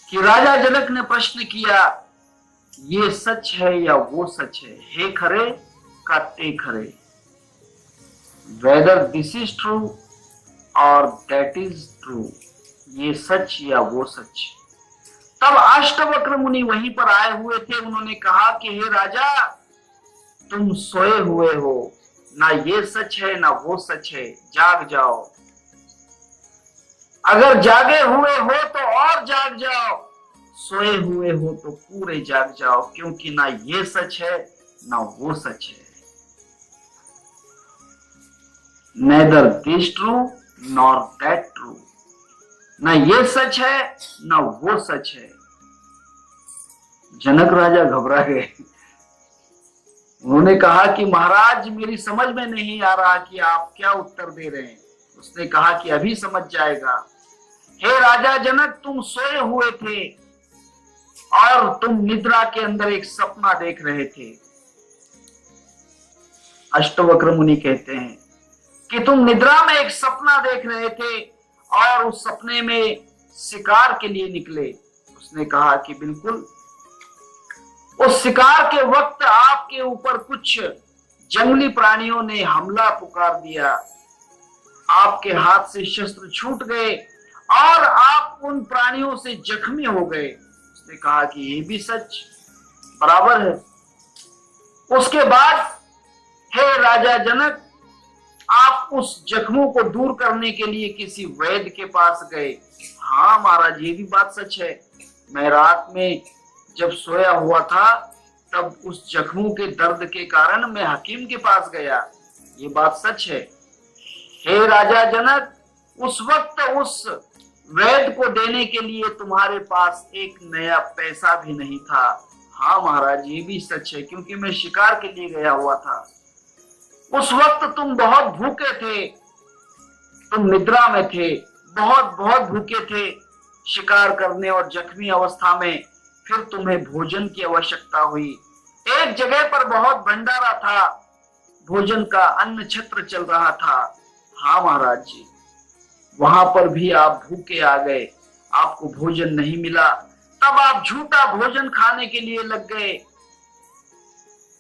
कि राजा जनक ने प्रश्न किया, ये सच है या वो सच है, हे खरे का ते खरे, वेदर दिस इज ट्रू और दैट इज ट्रू, ये सच या वो सच। तब अष्टवक्र मुनि वहीं पर आए हुए थे। उन्होंने कहा कि हे राजा, तुम सोए हुए हो, ना ये सच है ना वो सच है, जाग जाओ। अगर जागे हुए हो तो और जाग जाओ, सोए हुए हो तो पूरे जाग जाओ, क्योंकि ना ये सच है ना वो सच है। Neither this true nor that true, ना ये सच है ना वो सच है। जनक राजा घबरा गए। उन्होंने कहा कि महाराज, मेरी समझ में नहीं आ रहा कि आप क्या उत्तर दे रहे हैं। उसने कहा कि अभी समझ जाएगा। हे राजा जनक, तुम सोए हुए थे और तुम निद्रा के अंदर एक सपना देख रहे थे। अष्टवक्र मुनि कहते हैं कि तुम निद्रा में एक सपना देख रहे थे और उस सपने में शिकार के लिए निकले। उसने कहा कि बिल्कुल। उस शिकार के वक्त आपके ऊपर कुछ जंगली प्राणियों ने हमला पुकार दिया, आपके हाथ से शस्त्र छूट गए और आप उन प्राणियों से जख्मी हो गए। उसने कहा कि ये भी सच बराबर है। उसके बाद हे राजा जनक, आप उस जख्मों को दूर करने के लिए किसी वैद्य के पास गए। हाँ महाराज, ये भी बात सच है। मैं रात में जब सोया हुआ था तब उस जख्मों के दर्द के कारण मैं हकीम के पास गया, ये बात सच है। हे राजा जनक, उस वक्त उस वैद्य को देने के लिए तुम्हारे पास एक नया पैसा भी नहीं था। हाँ महाराज, ये भी सच है, क्योंकि मैं शिकार के लिए गया हुआ था। उस वक्त तुम बहुत भूखे थे, तुम निद्रा में थे, बहुत बहुत भूखे थे शिकार करने और जख्मी अवस्था में। फिर तुम्हें भोजन की आवश्यकता हुई। एक जगह पर बहुत भंडारा था, भोजन का अन्न छत्र चल रहा था। हाँ महाराज जी, वहां पर भी आप भूखे आ गए, आपको भोजन नहीं मिला। तब आप झूठा भोजन खाने के लिए लग गए।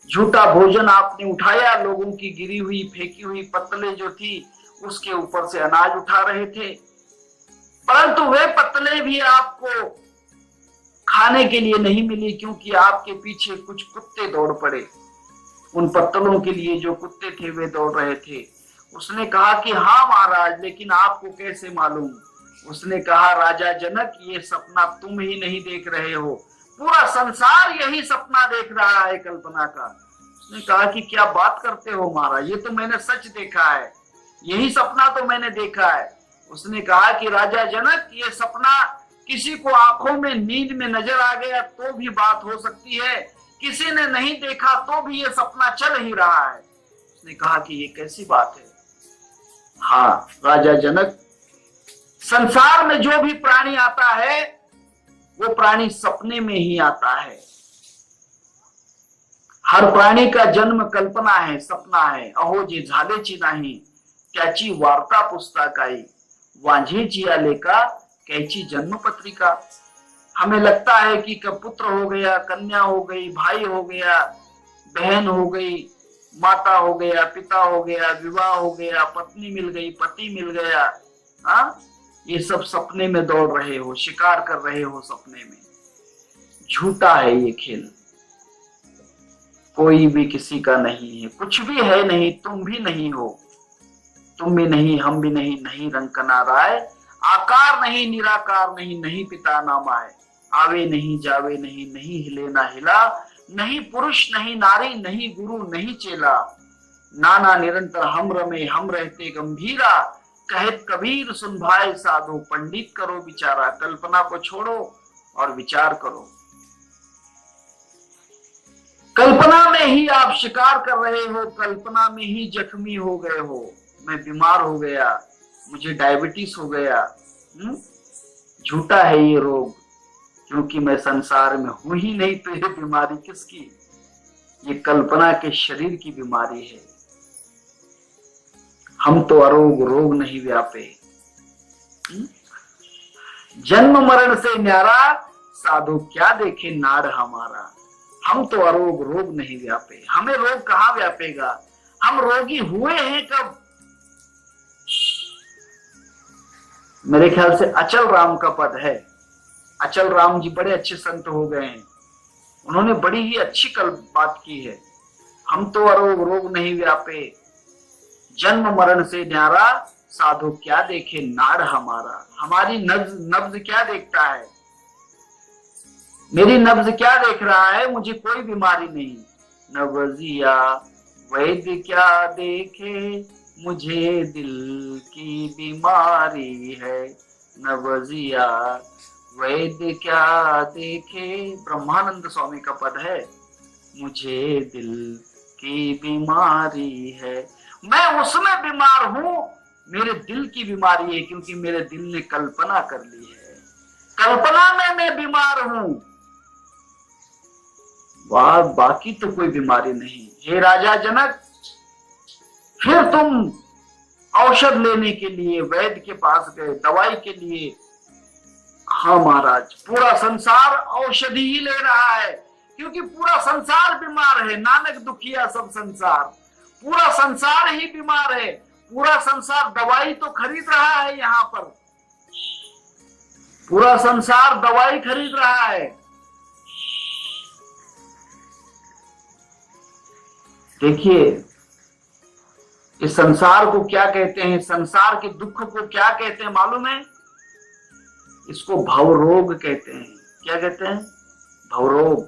झूठा भोजन आपने उठाया, लोगों की गिरी हुई फेंकी हुई पत्तलें जो थी उसके ऊपर से अनाज उठा रहे थे, परंतु वे पत्तलें भी आपको खाने के लिए नहीं मिली, क्योंकि आपके पीछे कुछ कुत्ते दौड़ पड़े। उन पत्तलों के लिए जो कुत्ते थे वे दौड़ रहे थे। उसने कहा कि हाँ महाराज, लेकिन आपको कैसे मालूम? उसने कहा, राजा जनक, ये सपना तुम ही नहीं देख रहे हो, पूरा संसार यही सपना देख रहा है कल्पना का। उसने कहा कि क्या बात करते हो महाराज, ये तो मैंने सच देखा है, यही सपना तो मैंने देखा है। उसने कहा कि राजा जनक, ये सपना किसी को आंखों में नींद में नजर आ गया तो भी बात हो सकती है, किसी ने नहीं देखा तो भी ये सपना चल ही रहा है। उसने कहा कि ये कैसी बात है? हाँ राजा जनक, संसार में जो भी प्राणी आता है वो प्राणी सपने में ही आता है। हर प्राणी का जन्म कल्पना है, सपना है। अहो जे झालेची नाही त्याची वार्ता पुस्तकाई, वांझेची आले का कैची जन्म पत्रिका। हमें लगता है कि पुत्र हो गया, कन्या हो गई, भाई हो गया, बहन हो गई, माता हो गया, पिता हो गया, विवाह हो गया, पत्नी मिल गई, पति मिल गया। हाँ, ये सब सपने में दौड़ रहे हो, शिकार कर रहे हो सपने में। झूठा है ये खेल, कोई भी किसी का नहीं है, कुछ भी है नहीं, तुम भी नहीं हो, तुम भी नहीं, हम भी नहीं, नहीं रंकना राय, आकार नहीं, निराकार नहीं, नहीं पिता नाम आए, आवे नहीं, जावे नहीं, नहीं हिले ना हिला, नहीं पुरुष नहीं नारी, नहीं गुरु नहीं चेला, नाना निरंतर हम रमे हम रहते गंभीरा, कहत कबीर सुन भाई साधु, पंडित करो विचारा। कल्पना को छोड़ो और विचार करो। कल्पना में ही आप शिकार कर रहे हो, कल्पना में ही जख्मी हो गए हो। मैं बीमार हो गया, मुझे डायबिटीज हो गया, झूठा है ये रोग, क्योंकि मैं संसार में हूं ही नहीं, तो ये बीमारी किसकी? ये कल्पना के शरीर की बीमारी है। हम तो अरोग रोग नहीं व्यापे। जन्म मरण से न्यारा साधु क्या देखे नाड़ हमारा। हम तो अरोग रोग नहीं व्यापे, हमें रोग कहाँ व्यापेगा, हम रोगी हुए हैं कब। मेरे ख्याल से अचल राम का पद है। अचल राम जी बड़े अच्छे संत हो गए हैं, उन्होंने बड़ी ही अच्छी कल बात की है। हम तो अरोग रोग नहीं व्यापे, जन्म मरण से न्यारा, साधु क्या देखे नाड़ हमारा। हमारी नब्ज क्या देखता है, मेरी नब्ज क्या देख रहा है, मुझे कोई बीमारी नहीं। नब्जिया वैद्य क्या देखे, मुझे दिल की बीमारी है। नब्जिया वैद्य क्या देखे, ब्रह्मानंद स्वामी का पद है, मुझे दिल की बीमारी है। मैं उसमें बीमार हूं, मेरे दिल की बीमारी है, क्योंकि मेरे दिल ने कल्पना कर ली है, कल्पना में मैं बीमार हूं। वाह, बाकी तो कोई बीमारी नहीं। हे राजा जनक, फिर तुम औषध लेने के लिए वैद्य के पास गए, दवाई के लिए। हाँ महाराज, पूरा संसार औषधि ही ले रहा है, क्योंकि पूरा संसार बीमार है। नानक दुखिया सब संसार, पूरा संसार ही बीमार है। पूरा संसार दवाई तो खरीद रहा है, यहाँ पर पूरा संसार दवाई खरीद रहा है। देखिए, इस संसार को क्या कहते हैं, संसार के दुख को क्या कहते हैं मालूम है? इसको भवरोग कहते हैं। क्या कहते हैं? भवरोग।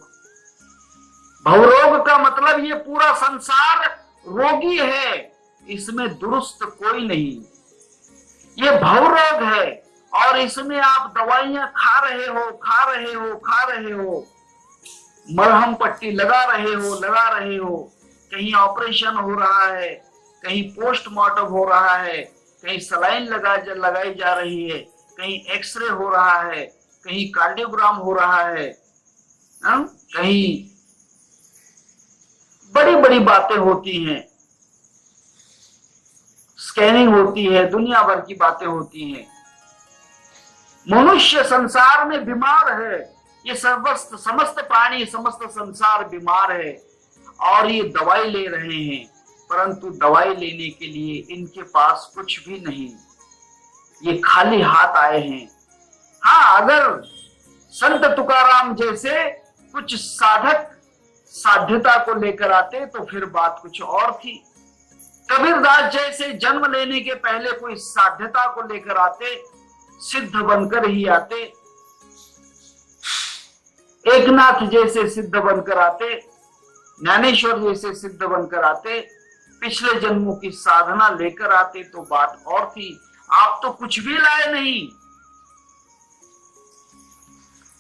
भवरोग का मतलब ये पूरा संसार रोगी है, इसमें दुरुस्त कोई नहीं। ये भवरोग है और इसमें आप दवाइयां खा रहे हो, खा रहे हो, खा रहे हो, मरहम पट्टी लगा रहे हो, कहीं ऑपरेशन हो रहा है, कहीं पोस्टमार्टम हो रहा है, कहीं सलाइन लगाई जा रही है, कहीं एक्सरे हो रहा है, कहीं कार्डियोग्राम हो रहा है, कहीं बड़ी बड़ी बातें होती हैं, स्कैनिंग होती है, दुनिया भर की बातें होती हैं। मनुष्य संसार में बीमार है, ये समस्त प्राणी, समस्त संसार बीमार है और ये दवाई ले रहे हैं, परंतु दवाई लेने के लिए इनके पास कुछ भी नहीं, ये खाली हाथ आए हैं। हाँ, अगर संत तुकाराम जैसे कुछ साधक साध्यता को लेकर आते तो फिर बात कुछ और थी। कबीरदास जैसे जन्म लेने के पहले कोई साध्यता को लेकर आते, सिद्ध बनकर ही आते, एकनाथ जैसे सिद्ध बनकर आते, ज्ञानेश्वर जैसे सिद्ध बनकर आते, पिछले जन्मों की साधना लेकर आते तो बात और थी। आप तो कुछ भी लाए नहीं,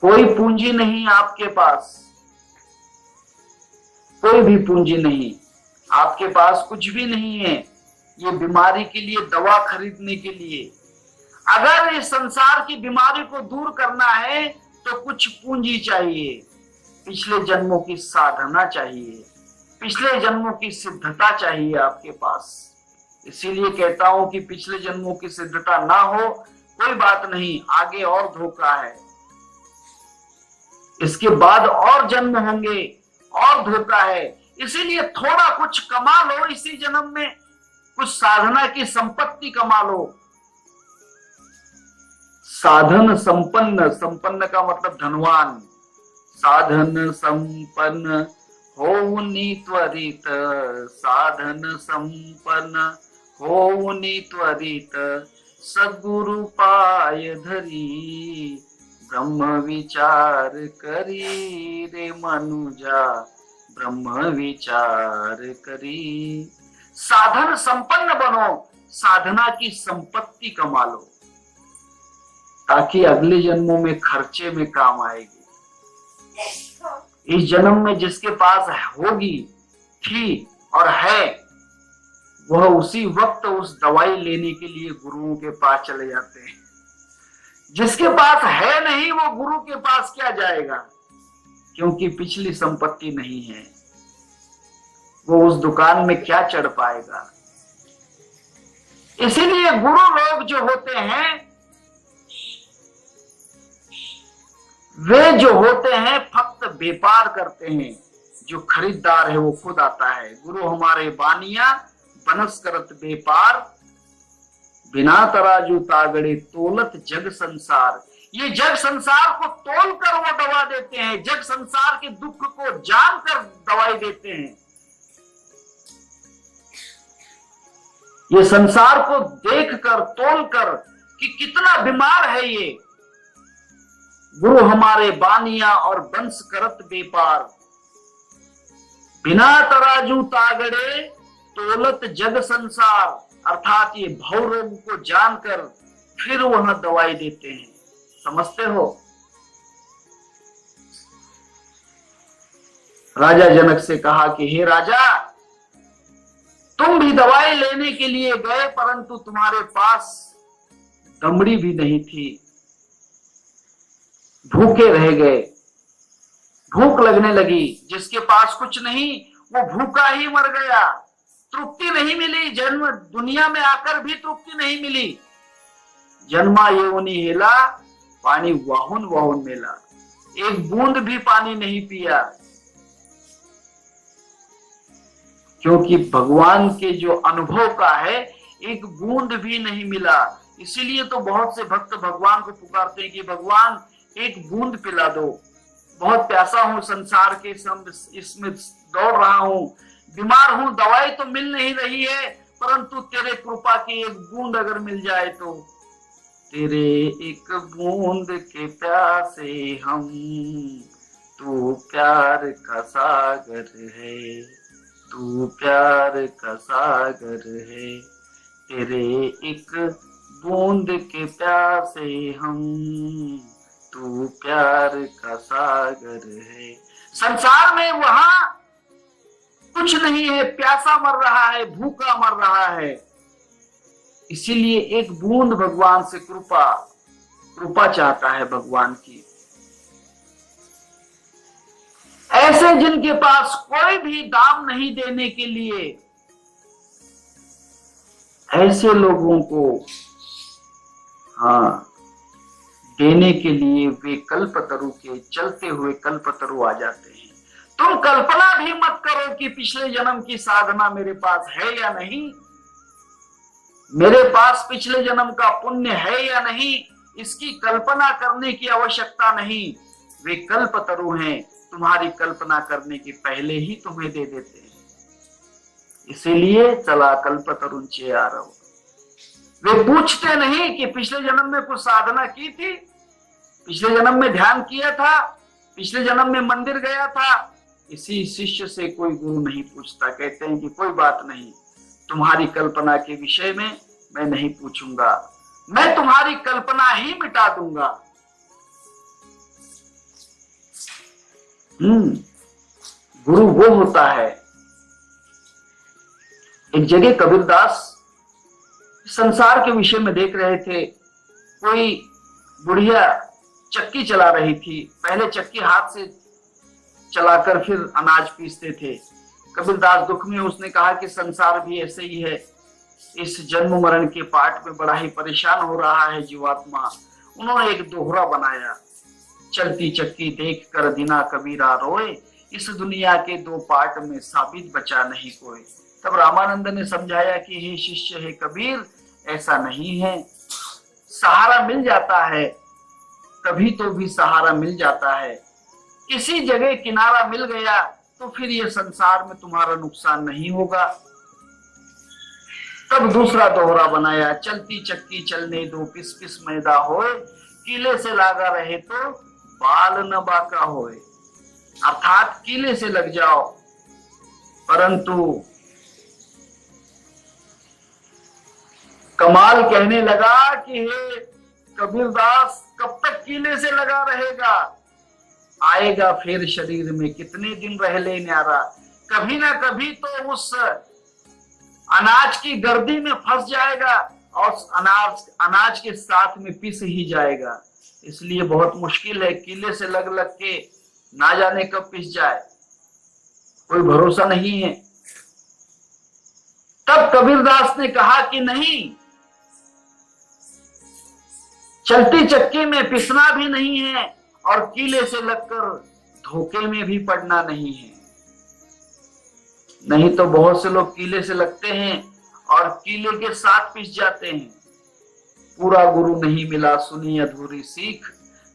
कोई पूंजी नहीं आपके पास, कोई भी पूंजी नहीं आपके पास, कुछ भी नहीं है ये बीमारी के लिए, दवा खरीदने के लिए। अगर इस संसार की बीमारी को दूर करना है तो कुछ पूंजी चाहिए, पिछले जन्मों की साधना चाहिए, पिछले जन्मों की सिद्धता चाहिए आपके पास। इसीलिए कहता हूं कि पिछले जन्मों की सिद्धता ना हो कोई बात नहीं, आगे और धोखा है, इसके बाद और जन्म होंगे और धोखा है। इसीलिए थोड़ा कुछ कमा लो इसी जन्म में, कुछ साधना की संपत्ति कमा लो। साधन संपन्न, संपन्न का मतलब धनवान, साधन संपन्न होउनि त्वरित, साधन संपन्न होउनि त्वरित, सद्गुरु पाय धरी, ब्रह्म विचार करी रे मनुजा, ब्रह्म विचार करी। साधन संपन्न बनो, साधना की संपत्ति कमा लो, ताकि अगले जन्मों में खर्चे में काम आएगी। इस जन्म में जिसके पास होगी, थी और है, वह उसी वक्त उस दवाई लेने के लिए गुरुओं के पास चले जाते हैं। जिसके पास है नहीं वो गुरु के पास क्या जाएगा, क्योंकि पिछली संपत्ति नहीं है, वो उस दुकान में क्या चढ़ पाएगा। इसीलिए गुरु लोग जो होते हैं वे जो होते हैं फक्त व्यापार करते हैं, जो खरीदार है वो खुद आता है। गुरु हमारे बानिया बनस करत व्यापार, बिना तराजू तागड़े तोलत जग संसार। ये जग संसार को तोल कर वो दवा देते हैं, जग संसार के दुख को जानकर दवाई देते हैं। ये संसार को देखकर तोलकर कि कितना बीमार है ये। गुरु हमारे बानिया और वंश करत व्यापार, बिना तराजू तागड़े तोलत जग संसार। अर्थात ये भव रोग को जानकर फिर वह दवाई देते हैं। समझते हो? राजा जनक से कहा कि हे राजा, तुम भी दवाई लेने के लिए गए, परंतु तुम्हारे पास दमड़ी भी नहीं थी, भूखे रह गए। भूख लगने लगी, जिसके पास कुछ नहीं वो भूखा ही मर गया। तृप्ति नहीं मिली, जन्म दुनिया में आकर भी तृप्ति नहीं मिली। जन्मा योनि हेला, पानी वाहुन वाहुन मेला। एक बूंद भी पानी नहीं पिया, क्योंकि भगवान के जो अनुभव का है एक बूंद भी नहीं मिला। इसीलिए तो बहुत से भक्त भगवान को पुकारते हैं कि भगवान एक बूंद पिला दो, बहुत प्यासा हूं, संसार के इसमें दौड़ रहा हूं, बीमार हूं, दवाई तो मिल नहीं रही है, परंतु तेरे कृपा की एक बूंद अगर मिल जाए तो। तेरे एक बूंद के प्यासे हम, तू प्यार का सागर है, तू प्यार का सागर है। तेरे एक बूंद के प्यासे हम, तू प्यार का सागर है। संसार में वहां कुछ नहीं है, प्यासा मर रहा है, भूखा मर रहा है। इसीलिए एक बूंद भगवान से कृपा चाहता है भगवान की। ऐसे जिनके पास कोई भी दाम नहीं देने के लिए, ऐसे लोगों को देने के लिए वे कल्पतरु के चलते हुए कल्पतरु आ जाते हैं। तुम कल्पना भी मत करो कि पिछले जन्म की साधना मेरे पास है या नहीं, मेरे पास पिछले जन्म का पुण्य है या नहीं, इसकी कल्पना करने की आवश्यकता नहीं। वे कल्पतरु हैं, तुम्हारी कल्पना करने के पहले ही तुम्हें दे देते हैं। इसीलिए चला कल्पतरुंचे आ रहो। वे पूछते नहीं कि पिछले जन्म में कुछ साधना की थी, पिछले जन्म में ध्यान किया था, पिछले जन्म में मंदिर गया था। इसी शिष्य से कोई गुरु नहीं पूछता। कहते हैं कि कोई बात नहीं, तुम्हारी कल्पना के विषय में मैं नहीं पूछूंगा, मैं तुम्हारी कल्पना ही मिटा दूंगा। गुरु वो होता है। एक जगह कबीरदास संसार के विषय में देख रहे थे। कोई बुढ़िया चक्की चला रही थी। पहले चक्की हाथ से चलाकर फिर अनाज पीसते थे। कबीरदास दुख में उसने कहा कि संसार भी ऐसे ही है, इस जन्म मरण के पाठ में बड़ा ही परेशान हो रहा है जीवात्मा। उन्होंने एक दोहरा बनाया, चलती चक्की देख कर दिना कबीरा रोए, इस दुनिया के दो पार्ट में साबित बचा नहीं कोई। तब रामानंद ने समझाया कि हे शिष्य, हे कबीर, ऐसा नहीं है, सहारा मिल जाता है, कभी तो भी सहारा मिल जाता है। किसी जगह किनारा मिल गया तो फिर ये संसार में तुम्हारा नुकसान नहीं होगा। तब दूसरा दोहरा बनाया, चलती चक्की चलने दो, पिस पिस मैदा होए, कीले से लागा रहे तो बाल न बाका होए। अर्थात कीले से लग जाओ, परंतु कमाल कहने लगा कि हे कबीरदास, कब तक कीले से लगा रहेगा, आएगा फिर शरीर में, कितने दिन रह ले न्यारा। कभी ना कभी तो उस अनाज की गर्दी में फंस जाएगा और अनाज के साथ में पिस ही जाएगा। इसलिए बहुत मुश्किल है, कीले से लग लग के ना जाने कब पिस जाए, कोई भरोसा नहीं है। तब कबीरदास ने कहा कि नहीं, चलती चक्की में पिसना भी नहीं है और कीले से लगकर धोखे में भी पड़ना नहीं है। नहीं तो बहुत से लोग कीले से लगते हैं और कीले के साथ पिस जाते हैं। पूरा गुरु नहीं मिला सुनी अधूरी सीख,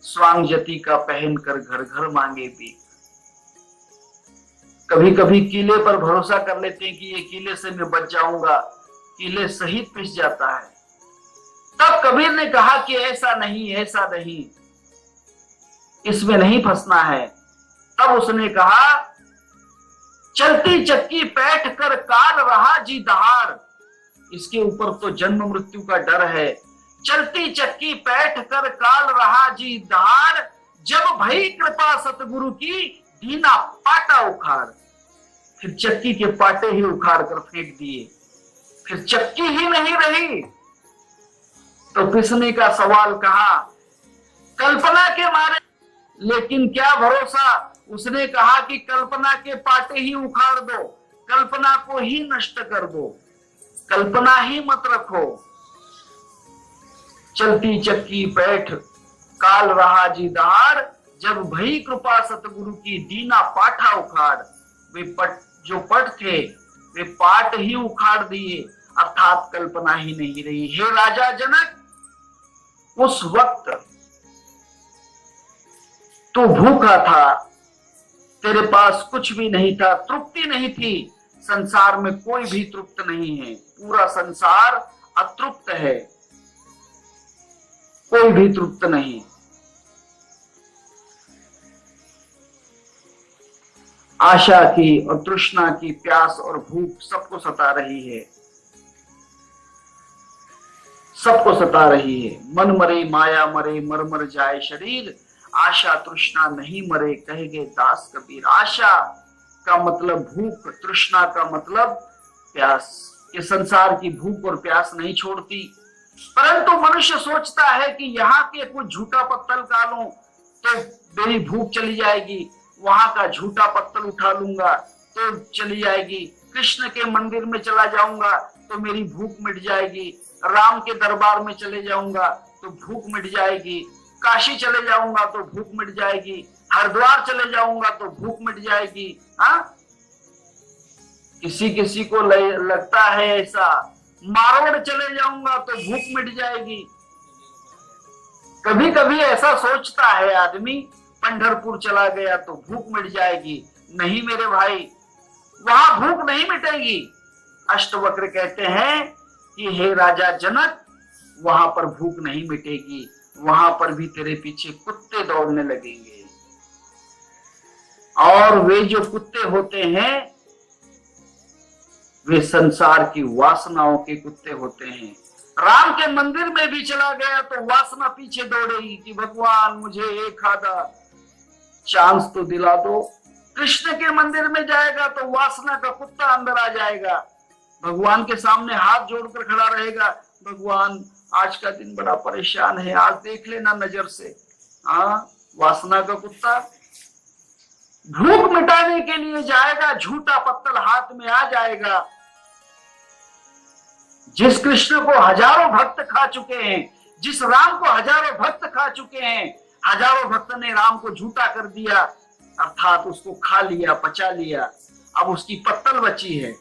स्वांग जति का पहनकर घर घर मांगे भीख। कभी कभी कीले पर भरोसा कर लेते हैं कि ये कीले से मैं बच जाऊंगा, कीले सहित पिस जाता है। तब कबीर ने कहा कि ऐसा नहीं, ऐसा नहीं, इसमें नहीं फंसना है। तब उसने कहा, चलती चक्की बैठ कर काल रहा जी दहाड़, इसके ऊपर तो जन्म मृत्यु का डर है। चलती चक्की बैठ कर काल रहा जी दहाड़, जब भई कृपा सतगुरु की दीना पाटा उखाड़। फिर चक्की के पाटे ही उखाड़ कर फेंक दिए, फिर चक्की ही नहीं रही। तो पिसने का सवाल कहा, कल्पना के मारे, लेकिन क्या भरोसा। उसने कहा कि कल्पना के पाटे ही उखाड़ दो, कल्पना को ही नष्ट कर दो, कल्पना ही मत रखो। चलती चक्की बैठ काल रहा जी दहाड़, जब भई कृपा सतगुरु की दीना पाठा उखाड़। वे पट जो पट थे वे पाट ही उखाड़ दिए, अर्थात कल्पना ही नहीं रही। हे राजा जनक, उस वक्त तू भूखा था, तेरे पास कुछ भी नहीं था, तृप्ति नहीं थी। संसार में कोई भी तृप्त नहीं है, पूरा संसार अतृप्त है, कोई भी तृप्त नहीं। आशा की और तृष्णा की प्यास और भूख सबको सता रही है, सबको सता रही है। मन मरे माया मरे, मर मर जाए शरीर, आशा तृष्णा नहीं मरे, कहेगे दास कबीर। आशा का मतलब भूख, तृष्णा का मतलब प्यास। ये संसार की भूख और प्यास नहीं छोड़ती, परंतु मनुष्य सोचता है कि यहाँ के कुछ झूठा पत्तल खा लूं तो मेरी भूख चली जाएगी, वहां का झूठा पत्तल उठा लूंगा तो चली जाएगी, कृष्ण के मंदिर में चला जाऊंगा तो मेरी भूख मिट जाएगी, राम के दरबार में चले जाऊंगा तो भूख मिट जाएगी, काशी चले जाऊंगा तो भूख मिट जाएगी, हरिद्वार चले जाऊंगा तो भूख मिट जाएगी। हाँ, किसी किसी को लगता है ऐसा, मारवाड़ चले जाऊंगा तो भूख मिट जाएगी। कभी कभी ऐसा सोचता है आदमी, पंढरपुर चला गया तो भूख मिट जाएगी। नहीं मेरे भाई, वहां भूख नहीं मिटेगी। अष्टवक्र कहते हैं कि हे राजा जनक, वहां पर भूख नहीं मिटेगी, वहां पर भी तेरे पीछे कुत्ते दौड़ने लगेंगे। और वे जो कुत्ते होते हैं वे संसार की वासनाओं के कुत्ते होते हैं। राम के मंदिर में भी चला गया तो वासना पीछे दौड़ेगी कि भगवान मुझे एक आधा चांस तो दिला दो। कृष्ण के मंदिर में जाएगा तो वासना का कुत्ता अंदर आ जाएगा, भगवान के सामने हाथ जोड़कर खड़ा रहेगा, भगवान आज का दिन बड़ा परेशान है, आज देख लेना नजर से। हाँ, वासना का कुत्ता भूख मिटाने के लिए जाएगा, झूठा पत्तल हाथ में आ जाएगा। जिस कृष्ण को हजारों भक्त खा चुके हैं, जिस राम को हजारों भक्त खा चुके हैं, हजारों भक्त ने राम को झूठा कर दिया, अर्थात उसको खा लिया, पचा लिया, अब उसकी पत्तल बची है।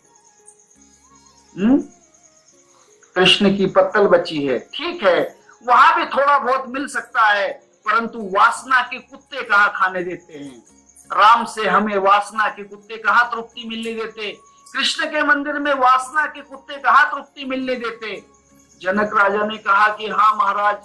कृष्ण की पत्तल बची है। ठीक है, वहां भी थोड़ा बहुत मिल सकता है, परंतु वासना के कुत्ते कहां खाने देते हैं। राम से हमें वासना के कुत्ते कहां तृप्ति मिलने देते, कृष्ण के मंदिर में वासना के कुत्ते कहां तृप्ति मिलने देते। जनक राजा ने कहा कि हाँ महाराज,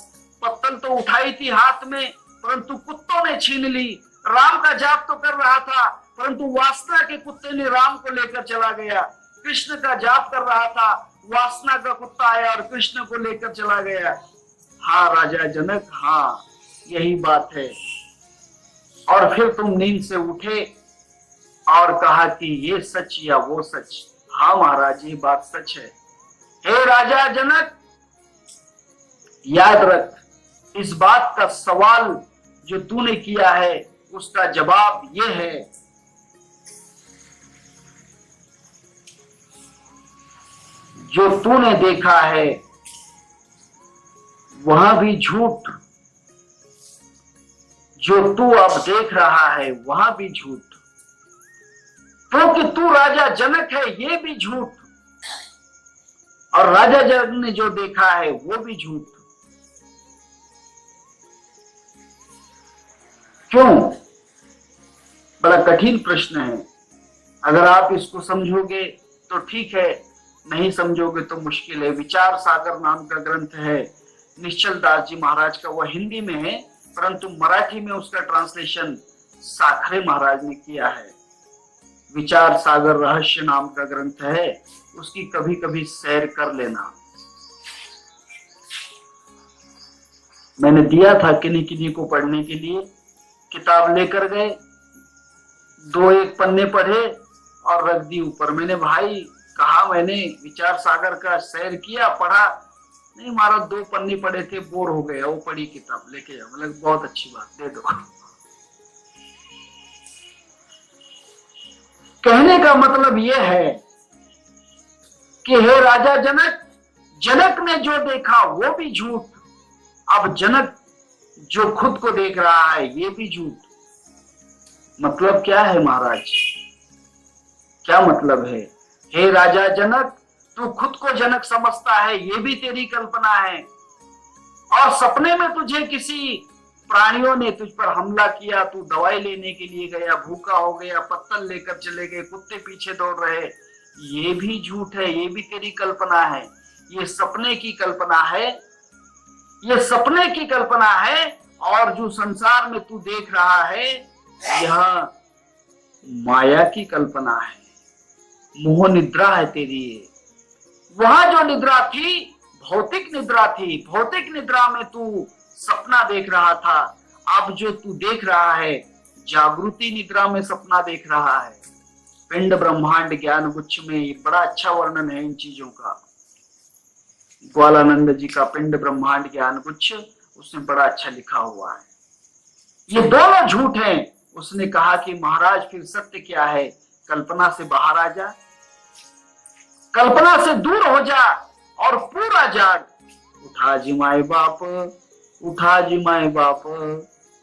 पत्तल तो उठाई थी हाथ में, परंतु कुत्तों ने छीन ली। राम का जाप तो कर रहा था, परंतु वासना के कुत्ते ने राम को लेकर चला गया। कृष्ण का जाप कर रहा था, वासना का कुत्ता आया और कृष्ण को लेकर चला गया। हाँ राजा जनक, हाँ यही बात है। और फिर तुम नींद से उठे और कहा कि ये सच या वो सच। हाँ महाराज, ये बात सच है। हे राजा जनक, याद रख, इस बात का सवाल जो तूने किया है उसका जवाब ये है, जो तूने देखा है वहां भी झूठ, जो तू अब देख रहा है वह भी झूठ, क्योंकि तू राजा जनक है ये भी झूठ, और राजा जनक ने जो देखा है वो भी झूठ। क्यों? बड़ा कठिन प्रश्न है। अगर आप इसको समझोगे तो ठीक है, नहीं समझोगे तो मुश्किल है। विचार सागर नाम का ग्रंथ है निश्चल दास जी महाराज का, वह हिंदी में है, परंतु मराठी में उसका ट्रांसलेशन साखरे महाराज ने किया है। विचार सागर रहस्य नाम का ग्रंथ है, उसकी कभी कभी सैर कर लेना। मैंने दिया था किन्हीं किन्हीं को पढ़ने के लिए, किताब लेकर गए, 2-1 पन्ने पढ़े और रख दी ऊपर। मैंने भाई कहा, मैंने विचार सागर का सैर किया, पढ़ा नहीं, महाराज 2 पन्ने पढ़े थे, बोर हो गया, वो पढ़ी किताब, लेके जाओ। मतलब बहुत अच्छी बात, दे दो। कहने का मतलब यह है कि हे राजा जनक, जनक ने जो देखा वो भी झूठ, अब जनक जो खुद को देख रहा है ये भी झूठ। मतलब क्या है महाराज, क्या मतलब है? हे राजा जनक, तू खुद को जनक समझता है ये भी तेरी कल्पना है, और सपने में तुझे किसी प्राणियों ने तुझ पर हमला किया, तू दवाई लेने के लिए गया, भूखा हो गया, पत्तल लेकर चले गए, कुत्ते पीछे दौड़ रहे, ये भी झूठ है, ये भी तेरी कल्पना है। ये सपने की कल्पना है, ये सपने की कल्पना है, और जो संसार में तू देख रहा है यह माया की कल्पना है, मोह निद्रा है तेरी। वहां जो निद्रा थी भौतिक निद्रा थी, भौतिक निद्रा में तू सपना देख रहा था, अब जो तू देख रहा है जागृति निद्रा में सपना देख रहा है। पिंड ब्रह्मांड ज्ञान गुच्छ में बड़ा अच्छा वर्णन है इन चीजों का, ग्वालानंद जी का पिंड ब्रह्मांड ज्ञान गुच्छ, उसने बड़ा अच्छा लिखा हुआ है। ये दोनों झूठ हैं। उसने कहा कि महाराज फिर सत्य क्या है? कल्पना से बाहर आ जा, कल्पना से दूर हो जा और पूरा जाग। उठा जी माय बाप, उठा जी माय बाप,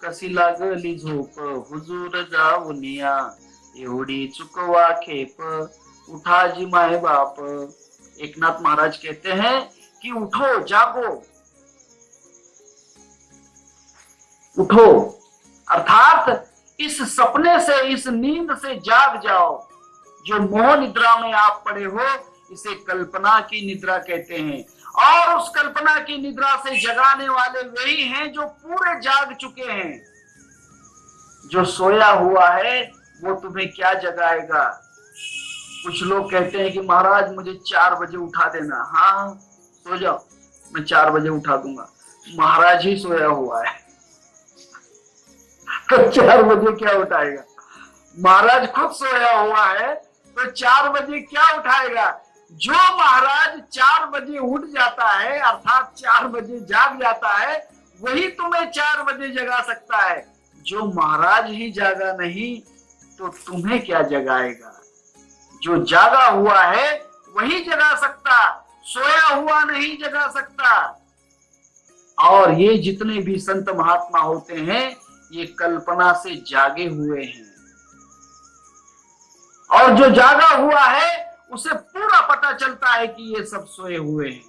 कशी लागली झोप, हुजूर जाऊनिया एवढी चुकवा खेप। उठा जी माय बाप। एकनाथ महाराज कहते हैं कि उठो, जागो, उठो, अर्थात इस सपने से, इस नींद से जाग जाओ। जो मोह निद्रा में आप पड़े हो इसे कल्पना की निद्रा कहते हैं, और उस कल्पना की निद्रा से जगाने वाले वही हैं जो पूरे जाग चुके हैं। जो सोया हुआ है वो तुम्हें क्या जगाएगा? कुछ लोग कहते हैं कि महाराज मुझे 4 बजे उठा देना। हाँ, सो जाओ, मैं 4 बजे उठा दूंगा। महाराज ही सोया हुआ है तो 4 बजे क्या उठाएगा? महाराज खुद सोया हुआ है तो 4 बजे क्या उठाएगा? जो महाराज 4 बजे उठ जाता है, अर्थात 4 बजे जाग जाता है, वही तुम्हें 4 बजे जगा सकता है। जो महाराज ही जागा नहीं तो तुम्हें क्या जगाएगा? जो जागा हुआ है वही जगा सकता, सोया हुआ नहीं जगा सकता। और ये जितने भी संत महात्मा होते हैं ये कल्पना से जागे हुए हैं, और जो जागा हुआ है उसे पूरा पता चलता है कि ये सब सोए हुए हैं।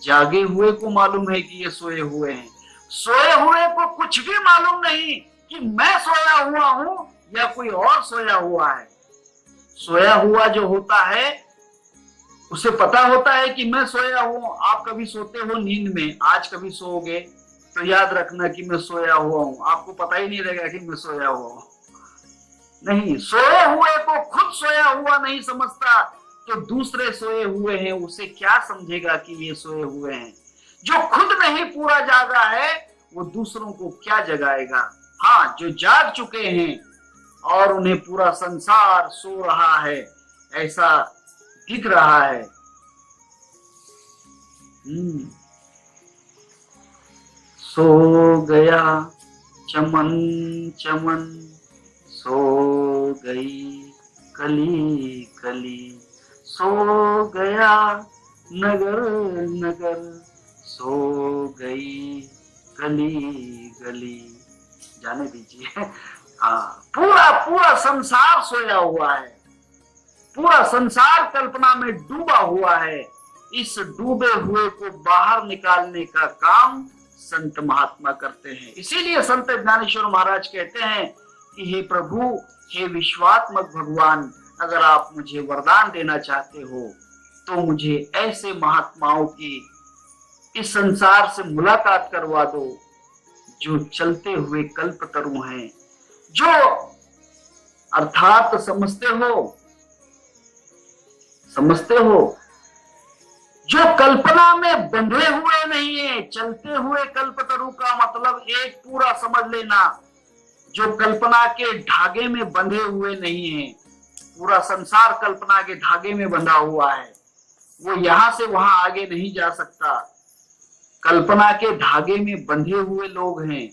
जागे हुए को मालूम है कि ये सोए हुए हैं, सोए हुए को कुछ भी मालूम नहीं कि मैं सोया हुआ हूं या कोई और सोया हुआ है। सोया हुआ जो होता है उसे पता होता है कि मैं सोया हूं। आप कभी सोते हो नींद में, आज कभी सोओगे तो याद रखना कि मैं सोया हुआ हूं, आपको पता ही नहीं रहेगा कि मैं सोया हुआ हूं। नहीं, सोए हुए को खुद सोया हुआ नहीं समझता तो दूसरे सोए हुए हैं उसे क्या समझेगा कि ये सोए हुए हैं? जो खुद नहीं पूरा जागा है वो दूसरों को क्या जगाएगा? हाँ, जो जाग चुके हैं और उन्हें पूरा संसार सो रहा है ऐसा दिख रहा है। सो गया चमन चमन, सो गई कली कली, सो गया नगर नगर, सो गई गली गली। जाने दीजिए। हाँ, पूरा पूरा संसार सोया हुआ है, पूरा संसार कल्पना में डूबा हुआ है। इस डूबे हुए को बाहर निकालने का काम संत महात्मा करते हैं। इसीलिए संत ज्ञानेश्वर महाराज कहते हैं कि हे प्रभु, हे विश्वात्मक भगवान, अगर आप मुझे वरदान देना चाहते हो तो मुझे ऐसे महात्माओं की इस संसार से मुलाकात करवा दो जो चलते हुए कल्पतरु हैं, जो अर्थात समझते हो जो कल्पना में बंधे हुए नहीं है। चलते हुए कल्पतरु का मतलब एक पूरा समझ लेना, जो कल्पना के धागे में बंधे हुए नहीं है। पूरा संसार कल्पना के धागे में बंधा हुआ है, वो यहां से वहां आगे नहीं जा सकता। कल्पना के धागे में बंधे हुए लोग हैं,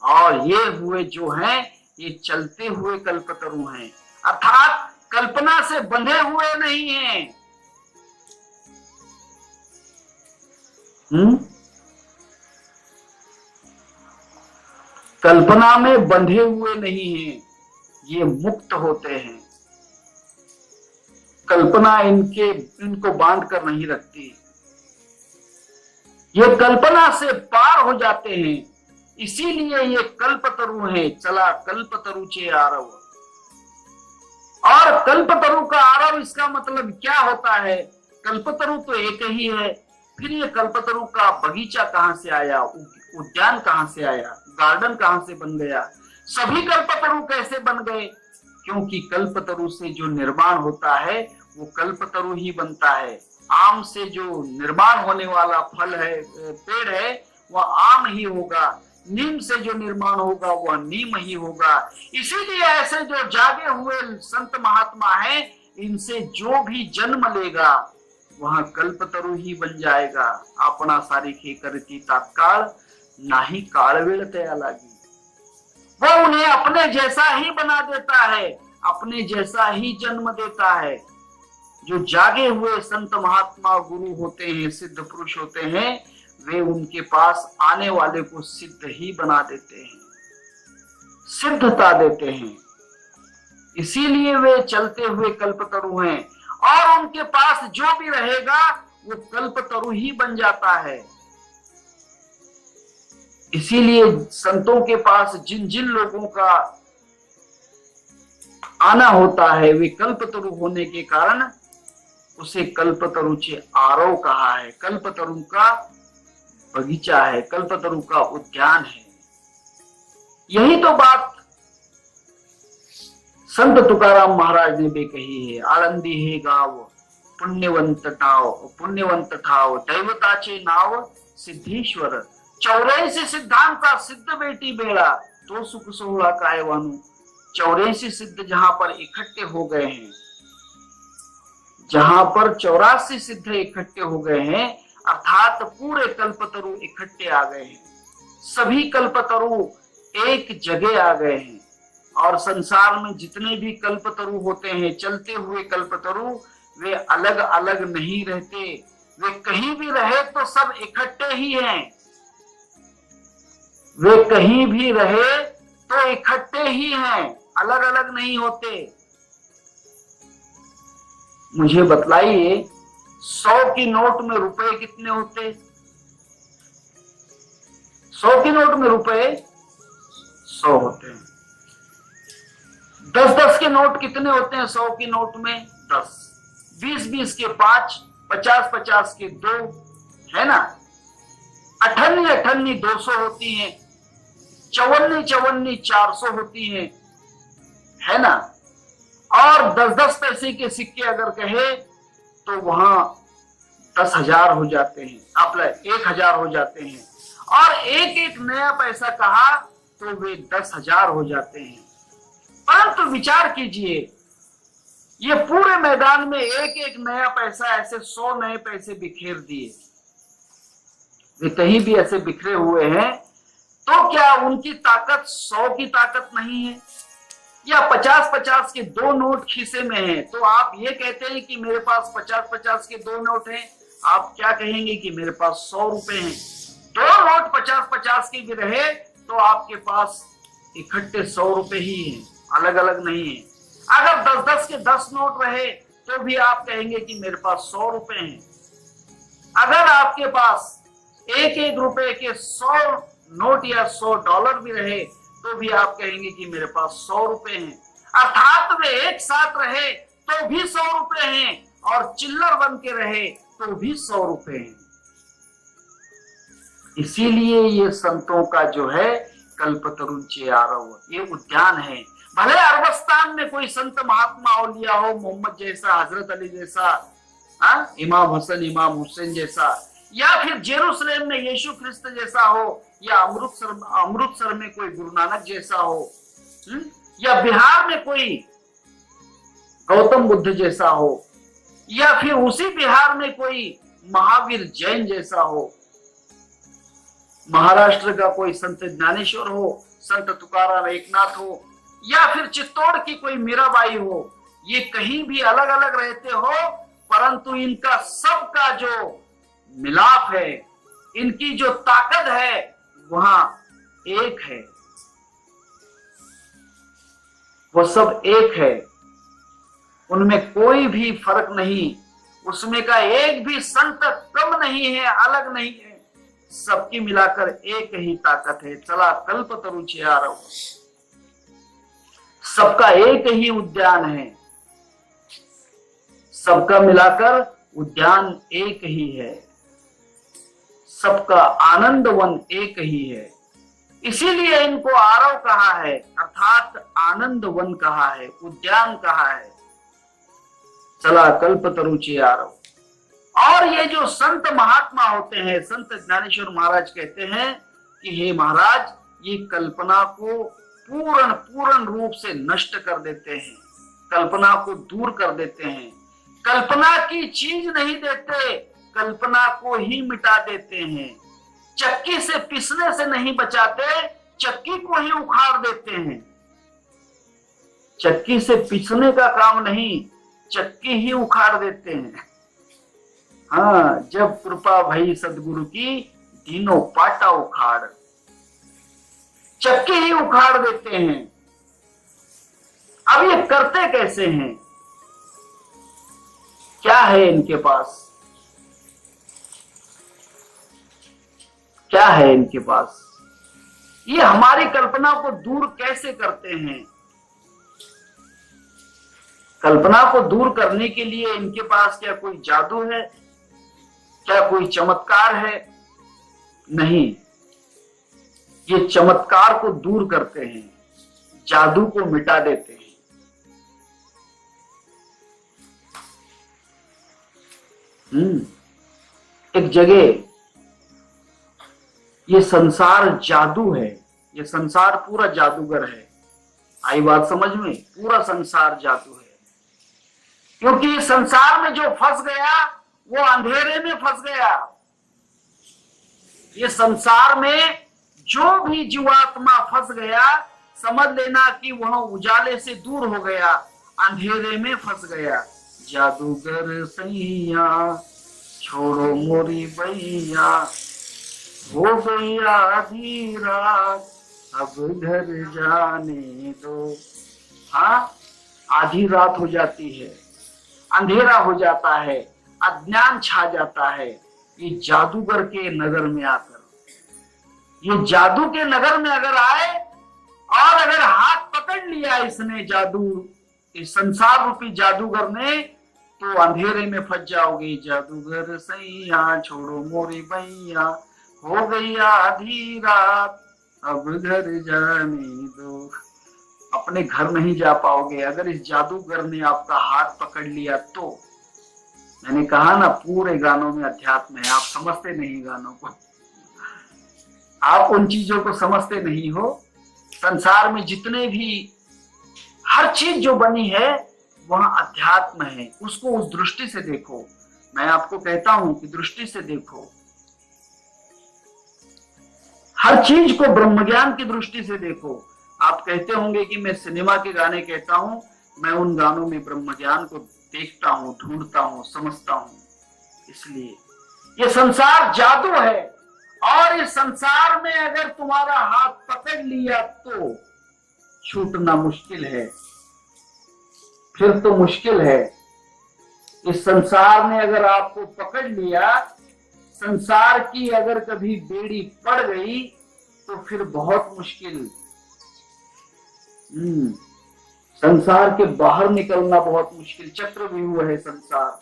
और ये हुए जो हैं ये चलते हुए कल्पतरु हैं, अर्थात कल्पना से बंधे हुए नहीं हैं। कल्पना में बंधे हुए नहीं हैं, ये मुक्त होते हैं। कल्पना इनको बांध कर नहीं रखती, ये कल्पना से पार हो जाते हैं। इसीलिए ये कल्पतरु हैं। चला कल्पतरु चे आरव। और कल्पतरु का आरव, इसका मतलब क्या होता है? कल्पतरु तो एक ही है, फिर ये कल्पतरु का बगीचा कहां से आया, उद्यान कहां से आया, गार्डन कहां से बन गया, सभी कल्पतरु कैसे बन गए? क्योंकि कल्पतरु से जो निर्माण होता है वो कल्पतरु ही बनता है। आम से जो निर्माण होने वाला फल है, पेड़ है, वह आम ही होगा। नीम से जो निर्माण होगा वह नीम ही होगा। इसीलिए ऐसे जो जागे हुए संत महात्मा हैं, इनसे जो भी जन्म लेगा वहां कल्पतरु ही बन जाएगा। अपना सारिखे करती तात्काल, नाही काल वेळ तया लागी। वो उन्हें अपने जैसा ही बना देता है, अपने जैसा ही जन्म देता है। जो जागे हुए संत महात्मा गुरु होते हैं, सिद्ध पुरुष होते हैं, वे उनके पास आने वाले को सिद्ध ही बना देते हैं, सिद्धता देते हैं। इसीलिए वे चलते हुए कल्पतरु हैं, और उनके पास जो भी रहेगा वो कल्पतरु ही बन जाता है। इसीलिए संतों के पास जिन जिन लोगों का आना होता है, वे कल्पतरु होने के कारण उसे कल्पतरु चे आरव कहा है। कल्पतरु का बगीचा है, कल्पतरु का उद्यान है। यही तो बात संत तुकाराम महाराज ने भी कही है। आळंदी हे गाव पुण्यवंत ठाव दैवताचे नाव सिद्धेश्वर। 84 सिद्धांता सिद्ध बेटी बेड़ा, तो सुख सोहळा काय वानू। 84 सिद्ध जहां पर इकट्ठे हो गए हैं, जहां पर 84 सिद्ध इकट्ठे हो गए हैं, अर्थात पूरे कल्पतरु इकट्ठे आ गए हैं। सभी कल्पतरु एक जगह आ गए हैं। और संसार में जितने भी कल्पतरु होते हैं, चलते हुए कल्पतरु, वे अलग अलग नहीं रहते। वे कहीं भी रहे तो सब इकट्ठे ही हैं। वे कहीं भी रहे तो इकट्ठे ही हैं, अलग अलग नहीं होते। मुझे बतलाइए, 100 की नोट में रुपए कितने होते? 100 की नोट में रुपए 100 होते हैं। 10-10 के नोट कितने होते हैं? 100 की नोट में 10, 20-20 के 5, 50-50 के 2, है ना। 58-58 200 होती हैं, 54-54 400 होती हैं, है ना। और 10-10 पैसे के सिक्के अगर कहे तो वहां 10,000 हो जाते हैं, आप 1,000 हो जाते हैं। और एक एक नया पैसा कहा तो वे 10,000 हो जाते हैं। परंतु विचार कीजिए, ये पूरे मैदान में एक एक नया पैसा, ऐसे 100 नए पैसे बिखेर दिए, वे कहीं भी ऐसे बिखरे हुए हैं, तो क्या उनकी ताकत 100 की ताकत नहीं है? या 50-50 के 2 नोट खीसे में हैं, तो आप ये कहते हैं कि मेरे पास 50-50 के 2 नोट हैं, आप क्या कहेंगे कि मेरे पास 100 रुपए हैं। 2 नोट 50-50 के भी रहे तो आपके पास इकट्ठे 100 रुपए ही हैं, अलग अलग नहीं है। अगर 10-10 के 10 नोट रहे तो भी आप कहेंगे कि मेरे पास 100 रुपए हैं। अगर आपके पास 1-1 रुपए के 100 नोट या 100 डॉलर भी रहे तो भी आप कहेंगे कि मेरे पास 100 रुपए हैं। अर्थात वे एक साथ रहे तो भी 100 रुपए हैं और चिल्लर बन के रहे तो भी 100 रुपए हैं। इसीलिए ये संतों का जो है कल्पतरुंचे आरव, ये उद्यान है। भले अरबस्तान में कोई संत महात्मा औलिया हो, मोहम्मद जैसा, हजरत अली जैसा, इमाम हसन इमाम हुसैन जैसा, या फिर जेरूसलेम में यीशु ख्रिस्त जैसा हो, या अमृतसर में कोई गुरु नानक जैसा हो, या बिहार में कोई गौतम बुद्ध जैसा हो, या फिर उसी बिहार में कोई महावीर जैन जैसा हो, महाराष्ट्र का कोई संत ज्ञानेश्वर हो, संत तुकाराम एकनाथ हो, या फिर चित्तौड़ की कोई मीराबाई हो, ये कहीं भी अलग अलग रहते हो, परंतु इनका सबका जो मिलाप है, इनकी जो ताकत है, वहां एक है, वो सब एक है, उनमें कोई भी फर्क नहीं, उसमें का एक भी संत कम नहीं है, अलग नहीं है, सबकी मिलाकर एक ही ताकत है। चला कल्पतरुचे आरव, सबका एक ही उद्यान है, सबका मिलाकर उद्यान एक ही है, सबका आनंद वन एक ही है। इसीलिए इनको आरव कहा है, अर्थात आनंद वन कहा है, उद्यान कहा है। चला कल्पतरुचे आरव। और ये जो संत महात्मा होते हैं, संत ज्ञानेश्वर महाराज कहते हैं कि हे महाराज, ये कल्पना को पूर्ण रूप से नष्ट कर देते हैं, कल्पना को दूर कर देते हैं, कल्पना की चीज नहीं देते, कल्पना को ही मिटा देते हैं। चक्की से पिसने से नहीं बचाते, चक्की को ही उखाड़ देते हैं। चक्की से पिसने का काम नहीं, चक्की ही उखाड़ देते हैं। हाँ, जब कृपा भई सदगुरु की, तीनों पाटा उखाड़, चक्की ही उखाड़ देते हैं। अब ये करते कैसे हैं? क्या है इनके पास? क्या है इनके पास? ये हमारी कल्पना को दूर कैसे करते हैं? कल्पना को दूर करने के लिए इनके पास क्या कोई जादू है? क्या कोई चमत्कार है? नहीं, ये चमत्कार को दूर करते हैं, जादू को मिटा देते हैं। एक जगह, ये संसार जादू है, ये संसार पूरा जादूगर है। आई बात समझ में? पूरा संसार जादू है, क्योंकि इस संसार में जो फंस गया वो अंधेरे में फंस गया। ये संसार में जो भी जीवात्मा फंस गया, समझ लेना कि वह उजाले से दूर हो गया, अंधेरे में फंस गया। जादूगर सैया छोड़ो मोरी बैया, हो गई आधी रात अब घर जाने दो। हाँ, आधी रात हो जाती है, अंधेरा हो जाता है, अज्ञान छा जाता है। ये जादूगर के नगर में आकर, ये जादू के नगर में अगर आए और अगर हाथ पकड़ लिया इसने, जादू, इस संसार रूपी जादूगर ने, तो अंधेरे में फंस जाओगे। जादूगर सैया छोड़ो मोरी बैया, हो गई आधी रात अब घर जाने दो। अपने घर नहीं जा पाओगे अगर इस जादूगर ने आपका हाथ पकड़ लिया तो। मैंने कहा ना, पूरे गानों में अध्यात्म है, आप समझते नहीं गानों को, आप उन चीजों को समझते नहीं हो। संसार में जितने भी हर चीज जो बनी है वहां अध्यात्म है, उसको उस दृष्टि से देखो। मैं आपको कहता हूं कि दृष्टि से देखो, हर चीज को ब्रह्म ज्ञान की दृष्टि से देखो। आप कहते होंगे कि मैं सिनेमा के गाने कहता हूं, मैं उन गानों में ब्रह्म ज्ञान को देखता हूं, ढूंढता हूं, समझता हूं। इसलिए ये संसार जादू है, और इस संसार में अगर तुम्हारा हाथ पकड़ लिया तो छूटना मुश्किल है, फिर तो मुश्किल है। इस संसार ने अगर आपको पकड़ लिया, संसार की अगर कभी बेड़ी पड़ गई तो फिर बहुत मुश्किल। संसार के बाहर निकलना बहुत मुश्किल, चक्रव्यूह है संसार,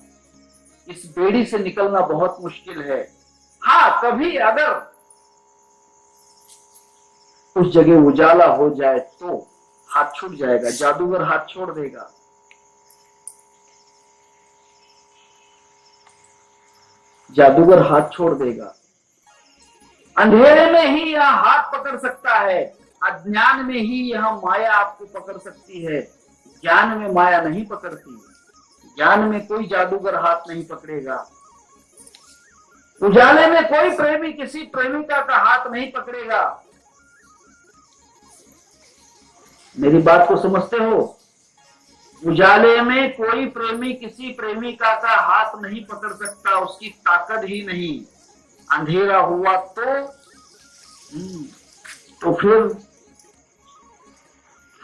इस बेड़ी से निकलना बहुत मुश्किल है। हाँ, कभी अगर उस जगह उजाला हो जाए तो हाथ छूट जाएगा, जादूगर हाथ छोड़ देगा। जादूगर हाथ छोड़ देगा। अंधेरे में ही यह हाथ पकड़ सकता है, अज्ञान में ही यह माया आपको पकड़ सकती है, ज्ञान में माया नहीं पकड़ती। ज्ञान में कोई जादूगर हाथ नहीं पकड़ेगा। उजाले में कोई प्रेमी किसी प्रेमिका का हाथ नहीं पकड़ेगा। मेरी बात को समझते हो? उजाले में कोई प्रेमी किसी प्रेमिका का हाथ नहीं पकड़ सकता, उसकी ताकत ही नहीं। अंधेरा हुआ तो फिर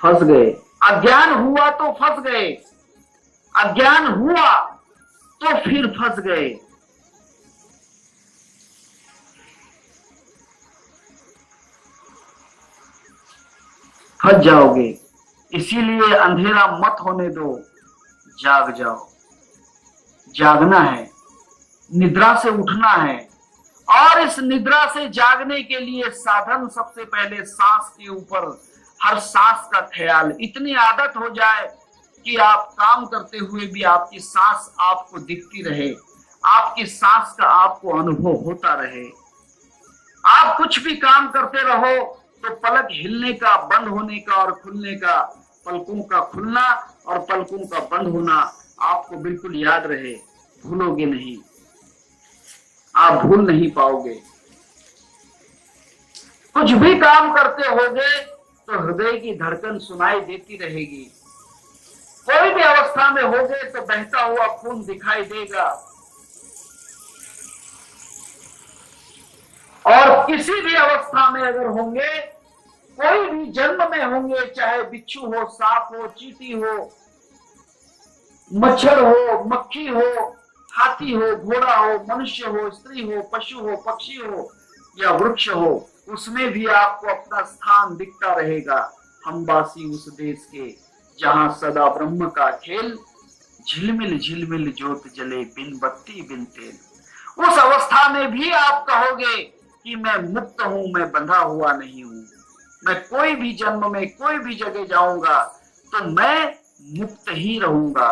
फंस गए। अज्ञान हुआ तो फंस गए, अज्ञान हुआ तो फिर फंस गए। फंस जाओगे। इसीलिए अंधेरा मत होने दो, जाग जाओ। जागना है, निद्रा से उठना है, और इस निद्रा से जागने के लिए साधन सबसे पहले सांस के ऊपर, हर सांस का ख्याल। इतनी आदत हो जाए कि आप काम करते हुए भी आपकी सांस आपको दिखती रहे, आपकी सांस का आपको अनुभव होता रहे। आप कुछ भी काम करते रहो तो पलक हिलने का, बंद होने का और खुलने का, पलकों का खुलना और पलकों का बंद होना आपको बिल्कुल याद रहे, भूलोगे नहीं, आप भूल नहीं पाओगे। कुछ भी काम करते होगे तो हृदय की धड़कन सुनाई देती रहेगी। कोई भी अवस्था में होगे तो बहता हुआ खून दिखाई देगा, और किसी भी अवस्था में अगर होंगे, कोई भी जन्म में होंगे, चाहे बिच्छू हो, सांप हो, चींटी हो, मच्छर हो, मक्खी हो, हाथी हो, घोड़ा हो, मनुष्य हो, स्त्री हो, पशु हो, पक्षी हो या वृक्ष हो, उसमें भी आपको अपना स्थान दिखता रहेगा। हम वासी उस देश के जहां सदा ब्रह्म का खेल, झिलमिल झिलमिल ज्योत जले बिन बत्ती बिन तेल। उस अवस्था में भी आप कहोगे कि मैं मुक्त हूं, मैं बंधा हुआ नहीं हूं, मैं कोई भी जन्म में कोई भी जगह जाऊंगा तो मैं मुक्त ही रहूंगा।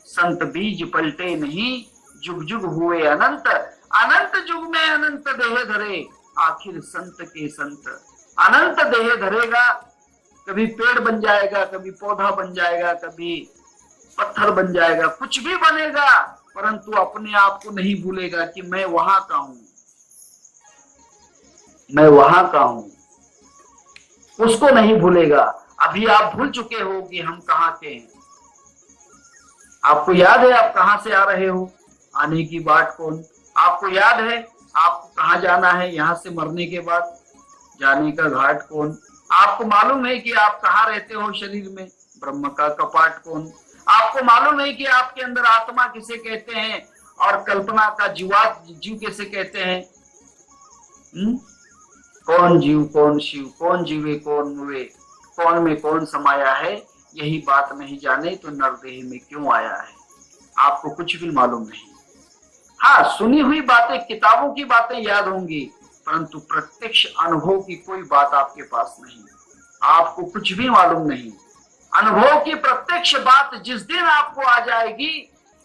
संत बीज पलटे नहीं, जुग जुग हुए अनंत, अनंत जुग में अनंत देह धरे, आखिर संत के संत। अनंत देह धरेगा, कभी पेड़ बन जाएगा, कभी पौधा बन जाएगा, कभी पत्थर बन जाएगा, कुछ भी बनेगा, परंतु अपने आप को नहीं भूलेगा कि मैं वहां का हूं, मैं वहां का हूं, उसको नहीं भूलेगा। अभी आप भूल चुके हो कि हम कहां के हैं। आपको याद है आप कहां से आ रहे हो, आने की बात कौन? आपको याद है आपको कहां जाना है यहां से मरने के बाद, जाने का घाट कौन? आपको मालूम है कि आप कहां रहते हो शरीर में, ब्रह्म का कपाट कौन? आपको मालूम है कि आपके अंदर आत्मा किसे कहते हैं और कल्पना का जीव किसे कहते हैं? कौन जीव कौन शिव, कौन जीवे कौन मुए, कौन में कौन समाया है, यही बात नहीं जाने तो नरदेह में क्यों आया है। आपको कुछ भी मालूम नहीं। हाँ, सुनी हुई बातें, किताबों की बातें याद होंगी, परंतु प्रत्यक्ष अनुभव की कोई बात आपके पास नहीं। आपको कुछ भी मालूम नहीं। अनुभव की प्रत्यक्ष बात जिस दिन आपको आ जाएगी,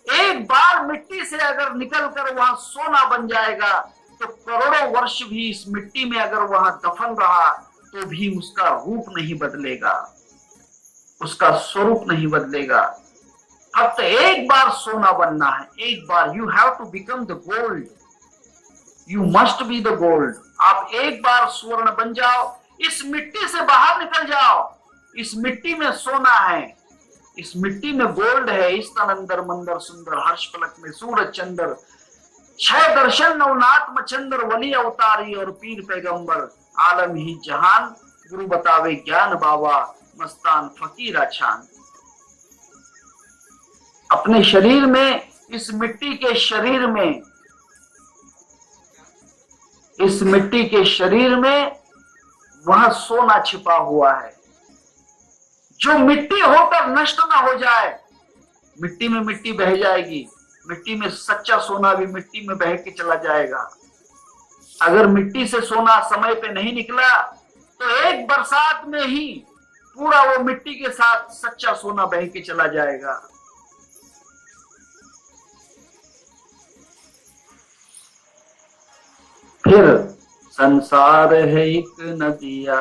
एक बार मिट्टी से अगर निकलकर वहां सोना बन जाएगा तो करोड़ों वर्ष भी इस मिट्टी में अगर वहां दफन रहा तो भी उसका रूप नहीं बदलेगा, उसका स्वरूप नहीं बदलेगा। फक्त एक बार सोना बनना है, एक बार। You have to become the gold, you must be the gold. आप एक बार स्वर्ण बन जाओ, इस मिट्टी से बाहर निकल जाओ। इस मिट्टी में सोना है, इस मिट्टी में गोल्ड है। इस तन अंदर मंदर सुंदर, हर्ष पलक में सूरज चंद्र, छह दर्शन नवनाथ मचंद्र, वली अवतारी और पीर पैगंबर, आलम ही जहान, गुरु बतावे ज्ञान बाबा, मस्तान फकीरा छान। अपने शरीर में, इस मिट्टी के शरीर में, इस मिट्टी के शरीर में वह सोना छिपा हुआ है जो मिट्टी होकर नष्ट ना हो जाए। मिट्टी में मिट्टी बह जाएगी, मिट्टी में सच्चा सोना भी मिट्टी में बह के चला जाएगा। अगर मिट्टी से सोना समय पे नहीं निकला तो एक बरसात में ही पूरा वो मिट्टी के साथ सच्चा सोना बह के चला जाएगा। फिर संसार है एक नदिया,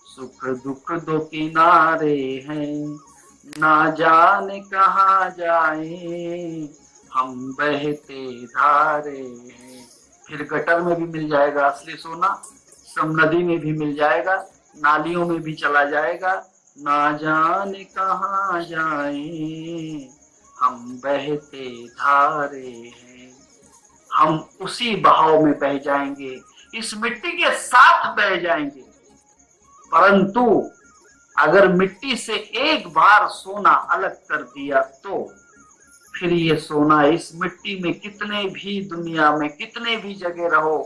सुख दुख दो किनारे हैं, ना जाने कहाँ जाए हम बहते धारे हैं। फिर गटर में भी मिल जाएगा असली सोना, सब नदी में भी मिल जाएगा, नालियों में भी चला जाएगा। ना जाने कहाँ जाए हम बहते धारे हैं। हम उसी बहाव में बह जाएंगे, इस मिट्टी के साथ बह जाएंगे। परंतु अगर मिट्टी से एक बार सोना अलग कर दिया तो फिर ये सोना इस मिट्टी में कितने भी दुनिया में कितने भी जगह रहो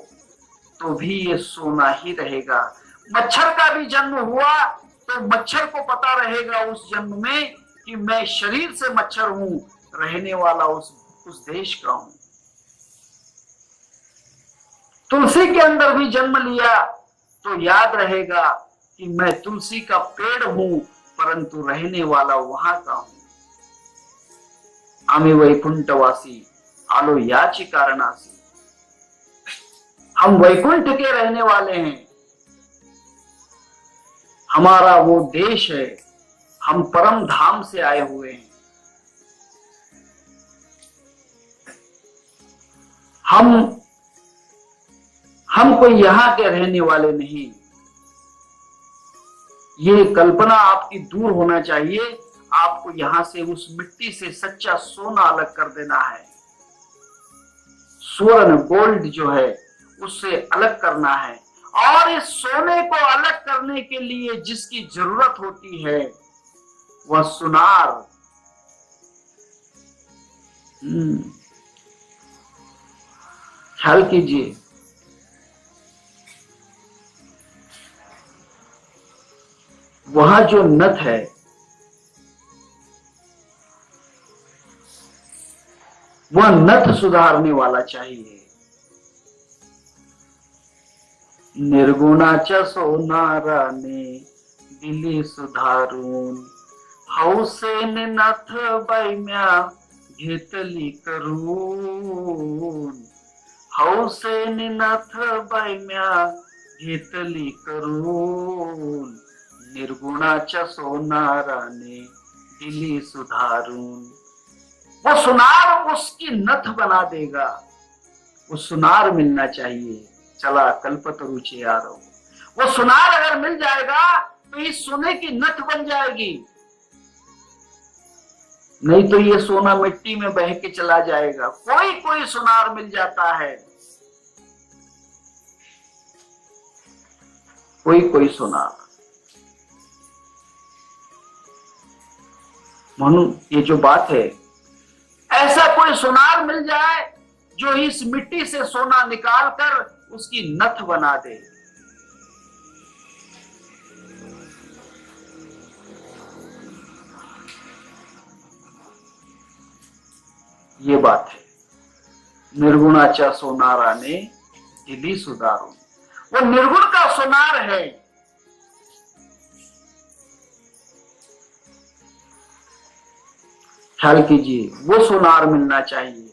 तो भी ये सोना ही रहेगा। मच्छर का भी जन्म हुआ तो मच्छर को पता रहेगा उस जन्म में कि मैं शरीर से मच्छर हूं, रहने वाला उस देश का हूं। तुलसी के अंदर भी जन्म लिया तो याद रहेगा कि मैं तुलसी का पेड़ हूं, परंतु रहने वाला वहां का हूं। आमी वैकुंठवासी आलो याची कारणासी। हम वैकुंठ के रहने वाले हैं, हमारा वो देश है, हम परम धाम से आए हुए हैं। हम कोई यहां के रहने वाले नहीं। ये कल्पना आपकी दूर होना चाहिए। आपको यहां से उस मिट्टी से सच्चा सोना अलग कर देना है। स्वर्ण गोल्ड जो है उससे अलग करना है। और इस सोने को अलग करने के लिए जिसकी जरूरत होती है वह सुनार। ख्याल कीजिए, वहां जो नथ है वह नथ सुधारने वाला चाहिए। निर्गुणाच्या सोनाराने दिली सुधारून, हौसेने नथ बैम्या घेतली करून। हौसेने नथ बैम्या घेतली करून, निर्गुणाच्या सोनाराने दिली सुधारून। वो सुनार उसकी नथ बना देगा। वो सुनार मिलना चाहिए। चला कल्पतरुचे यारो, वो सुनार अगर मिल जाएगा तो इस सोने की नथ बन जाएगी। नहीं तो ये सोना मिट्टी में बह के चला जाएगा। कोई कोई सुनार मिल जाता है, कोई कोई सुनार। म्हणून ये जो बात है, ऐसा कोई सुनार मिल जाए जो इस मिट्टी से सोना निकाल कर उसकी नथ बना दे। ये बात है। निर्गुणाच्या सोनाराने दिली सुधारून। वो निर्गुण का सोनार है। ख्याल कीजिए, वो सोनार मिलना चाहिए।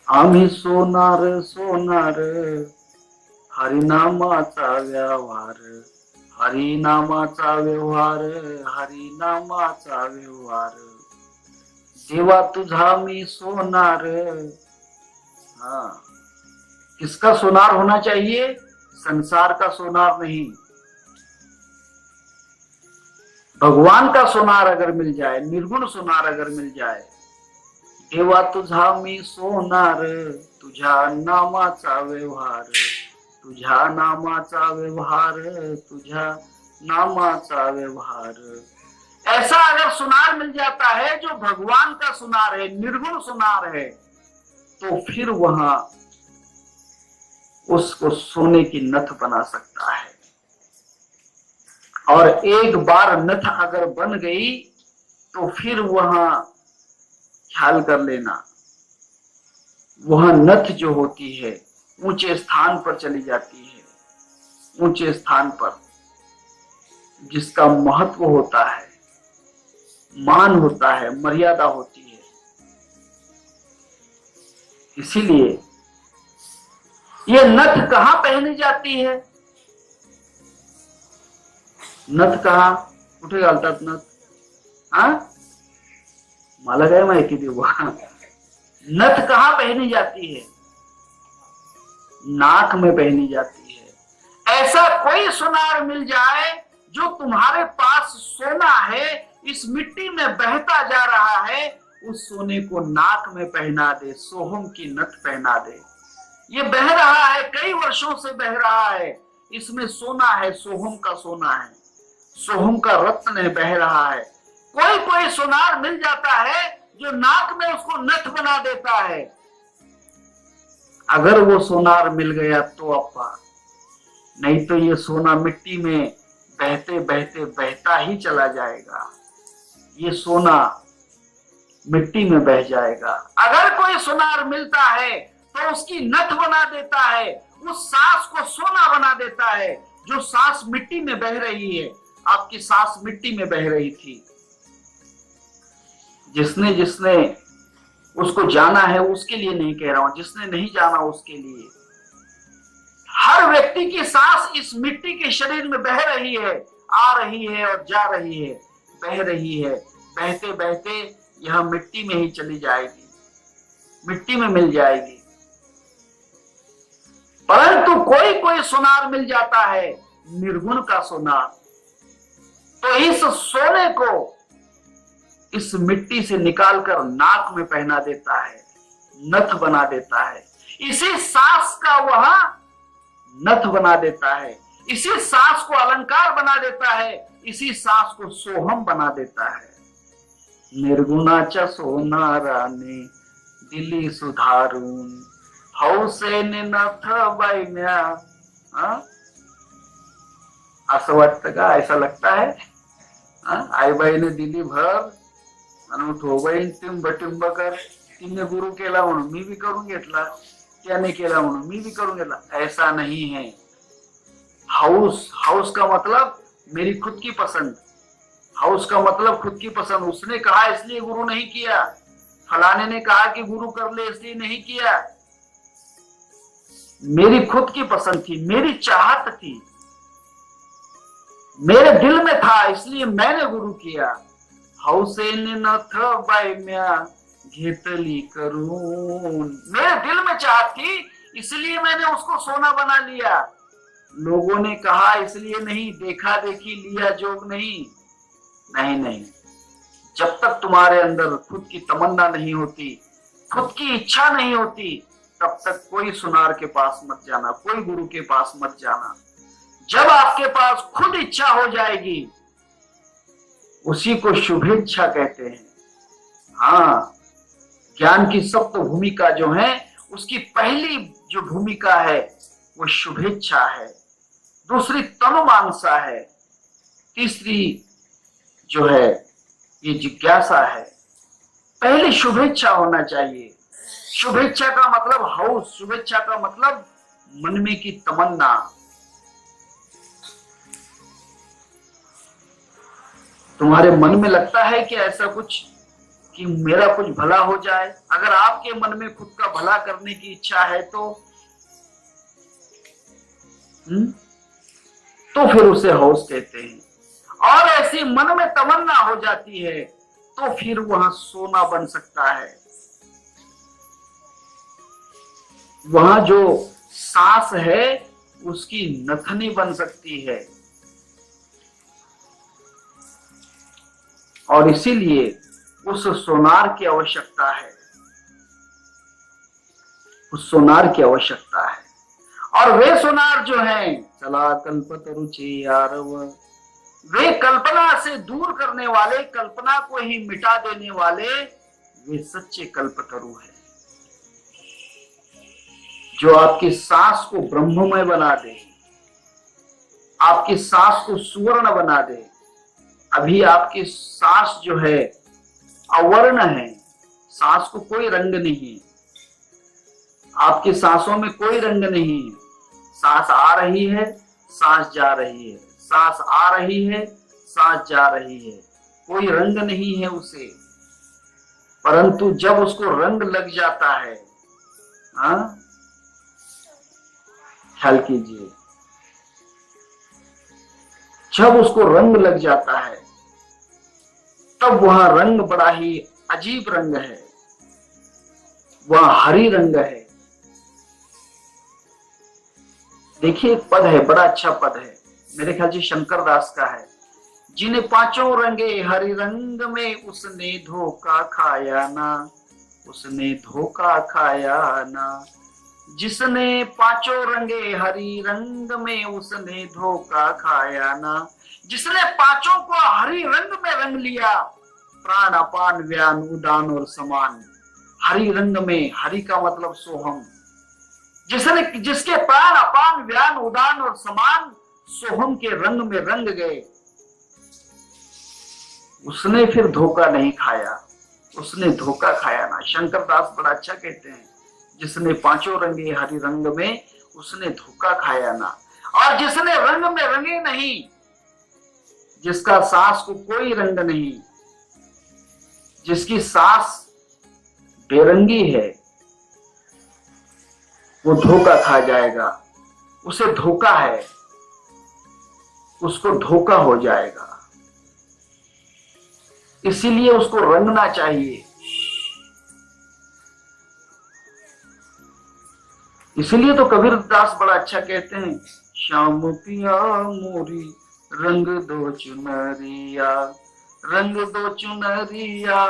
आम्ही सोनार सोनार, हरिनामाचा व्यवहार, हरिनामाचा व्यवहार, हरिनामाचा व्यवहार। देवा तुझा मी सोनार। हाँ, किसका सोनार होना चाहिए? संसार का सोनार नहीं, भगवान का सोनार अगर मिल जाए, निर्गुण सोनार अगर मिल जाए। देवा तुझा मी सोनार, तुझ्या नामाचा व्यवहार, तुझ्या नामाचा व्यवहार, तुझ्या नामाचा व्यवहार। ऐसा अगर सुनार मिल जाता है जो भगवान का सुनार है, निर्गुण सुनार है, तो फिर वहां उसको सोने की नथ बना सकता है। और एक बार नथ अगर बन गई तो फिर वहां ख्याल कर लेना, वह नथ जो होती है ऊंचे स्थान पर चली जाती है, ऊंचे स्थान पर जिसका महत्व होता है, मान होता है, मर्यादा होती है। इसीलिए ये नथ कहां पहनी जाती है? नथ कहां कुठे घालतात नथ? हा, मला काय माहिती देवा। नथ कहां पहनी जाती है? नाक में पहनी जाती है। ऐसा कोई सुनार मिल जाए जो तुम्हारे पास सोना है, इस मिट्टी में बहता जा रहा है, उस सोने को नाक में पहना दे, सोहम की नथ पहना दे। ये बह रहा है, कई वर्षों से बह रहा है, इसमें सोना है, सोहम का सोना है, सोहम का रत्न है, बह रहा है। कोई कोई सुनार मिल जाता है जो नाक में उसको नथ बना देता है। अगर वो सोनार मिल गया तो अप्पा, नहीं तो ये सोना मिट्टी में बहते बहते बहता ही चला जाएगा, ये सोना मिट्टी में बह जाएगा। अगर कोई सुनार मिलता है तो उसकी नथ बना देता है, उस सांस को सोना बना देता है। जो सांस मिट्टी में बह रही है, आपकी सांस मिट्टी में बह रही थी, जिसने जिसने उसको जाना है उसके लिए नहीं कह रहा हूं, जिसने नहीं जाना उसके लिए। हर व्यक्ति की सांस इस मिट्टी के शरीर में बह रही है, आ रही है और जा रही है, बह रही है। बहते बहते यह मिट्टी में ही चली जाएगी, मिट्टी में मिल जाएगी। परंतु कोई कोई सुनार मिल जाता है, निर्गुण का सुनार, तो इस सोने को इस मिट्टी से निकालकर नाक में पहना देता है, नथ बना देता है। इसी सांस का वह नथ बना देता है, इसी सांस को अलंकार बना देता है, इसी सांस को सोहम बना देता है। निर्गुणाच्या सोनाराने दिली सुधारून, हौसेने नथ बाईन्या। असं वाटतं का? ऐसा लगता है? आईबाईने दिली भर आणि ठोबाईन टिंब टिंब कर, तिने गुरु केला म्हणून मी भी करून घेतला, त्याने केला म्हणून मी भी करून घेतला। ऐसा नहीं है। हाउस, हाउस का मतलब मेरी खुद की पसंद, हाउस का मतलब खुद की पसंद। उसने कहा इसलिए गुरु नहीं किया, फलाने ने कहा कि गुरु कर ले इसलिए नहीं किया। मेरी खुद की पसंद थी, मेरी चाहत थी, मेरे दिल में था, इसलिए मैंने गुरु किया। हौसेने नथ बाईम्या घेतली करून, मेरे दिल में चाहत थी इसलिए मैंने उसको सोना बना लिया। लोगों ने कहा इसलिए नहीं, देखा देखी लिया जोग नहीं। नहीं नहीं, जब तक तुम्हारे अंदर खुद की तमन्ना नहीं होती, खुद की इच्छा नहीं होती, तब तक कोई सुनार के पास मत जाना, कोई गुरु के पास मत जाना। जब आपके पास खुद इच्छा हो जाएगी, उसी को शुभेच्छा कहते हैं। हाँ, ज्ञान की सप्त भूमिका जो है, उसकी पहली जो भूमिका है वो शुभेच्छा है, दूसरी तनुमांसा है, तीसरी जो है ये जिज्ञासा है। पहली शुभेच्छा होना चाहिए। शुभेच्छा का मतलब हाउस, शुभेच्छा का मतलब मन में की तमन्ना। तुम्हारे मन में लगता है कि ऐसा कुछ, कि मेरा कुछ भला हो जाए। अगर आपके मन में खुद का भला करने की इच्छा है तो फिर उसे हौस कहते हैं। और ऐसी मन में तमन्ना हो जाती है तो फिर वहां सोना बन सकता है। वहां जो सांस है उसकी नथनी बन सकती है। और इसीलिए उस सोनार की आवश्यकता है, उस सोनार की आवश्यकता है। और वे सोनार जो हैं, चला कल्पतरुचे यारव, वे कल्पना से दूर करने वाले, कल्पना को ही मिटा देने वाले, वे सच्चे कल्पतरु हैं, जो आपकी सांस को ब्रह्ममय बना दे, आपकी सांस को सुवर्ण बना दे। अभी आपकी सांस जो है अवर्ण है, सांस को कोई रंग नहीं, आपकी सांसों में कोई रंग नहीं है। सांस आ रही है, सांस जा रही है, सांस आ रही है, सांस जा रही है, कोई रंग नहीं है उसे। परंतु जब उसको रंग लग जाता है, ख्याल कीजिए, जब उसको रंग लग जाता है तब वह रंग बड़ा ही अजीब रंग है, वह हरी रंग है। देखिए एक पद है, बड़ा अच्छा पद है, मेरे ख्याल से शंकर दास का है। जिन्हें पांचों रंगे हरि रंग में, उसने धोखा खाया ना, उसने धोखा खाया ना। जिसने पांचों रंगे हरि रंग में, उसने धोखा खाया ना। जिसने पांचों को हरि रंग में रंग लिया, प्राण अपान व्यान उदान और समान। हरि रंग में, हरि का मतलब सोहम, जिसके प्राण अपान व्यान उदान और समान सोहम के रंग में रंग गए, उसने फिर धोखा नहीं खाया, उसने धोखा खाया ना। शंकर दास बड़ा अच्छा कहते हैं, जिसने पांचों रंगे हरि रंग में, उसने धोखा खाया ना। और जिसने रंग में रंगे नहीं, जिसका सांस को कोई रंग नहीं, जिसकी सांस बेरंगी है, वो धोखा खा जाएगा। उसे धोखा है, उसको धोखा हो जाएगा। इसीलिए उसको रंगना चाहिए। इसीलिए तो कबीरदास बड़ा अच्छा कहते हैं, श्याम पिया मोरी रंग दो चुनरिया, रंग दो चुनरिया,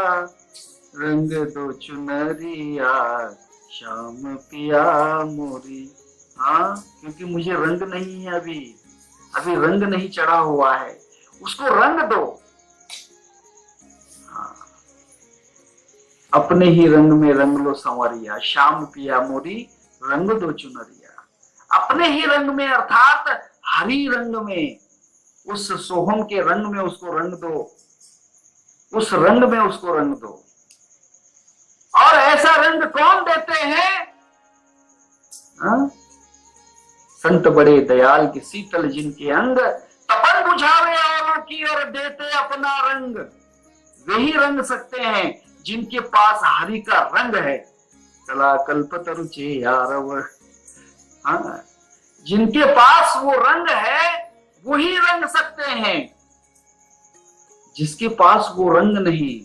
रंग दो चुनरिया, श्याम पिया मोरी। हाँ, क्योंकि मुझे रंग नहीं है, अभी रंग नहीं चढ़ा हुआ है, उसको रंग दो। हाँ, अपने ही रंग में रंग लो संवरिया, श्याम पिया मोरी रंग दो चुनरिया। अपने ही रंग में, अर्थात हरी रंग में, उस सोहम के रंग में उसको रंग दो, उस रंग में उसको रंग दो। और ऐसा रंग कौन देते हैं? संत बड़े दयाल की शीतल जिनके अंग, तपन बुझावे औरों की और देते अपना रंग। वही रंग सकते हैं जिनके पास हरि का रंग है। चला कल्पतरुचे यारव, हाँ, जिनके पास वो रंग है वही रंग सकते हैं। जिसके पास वो रंग नहीं,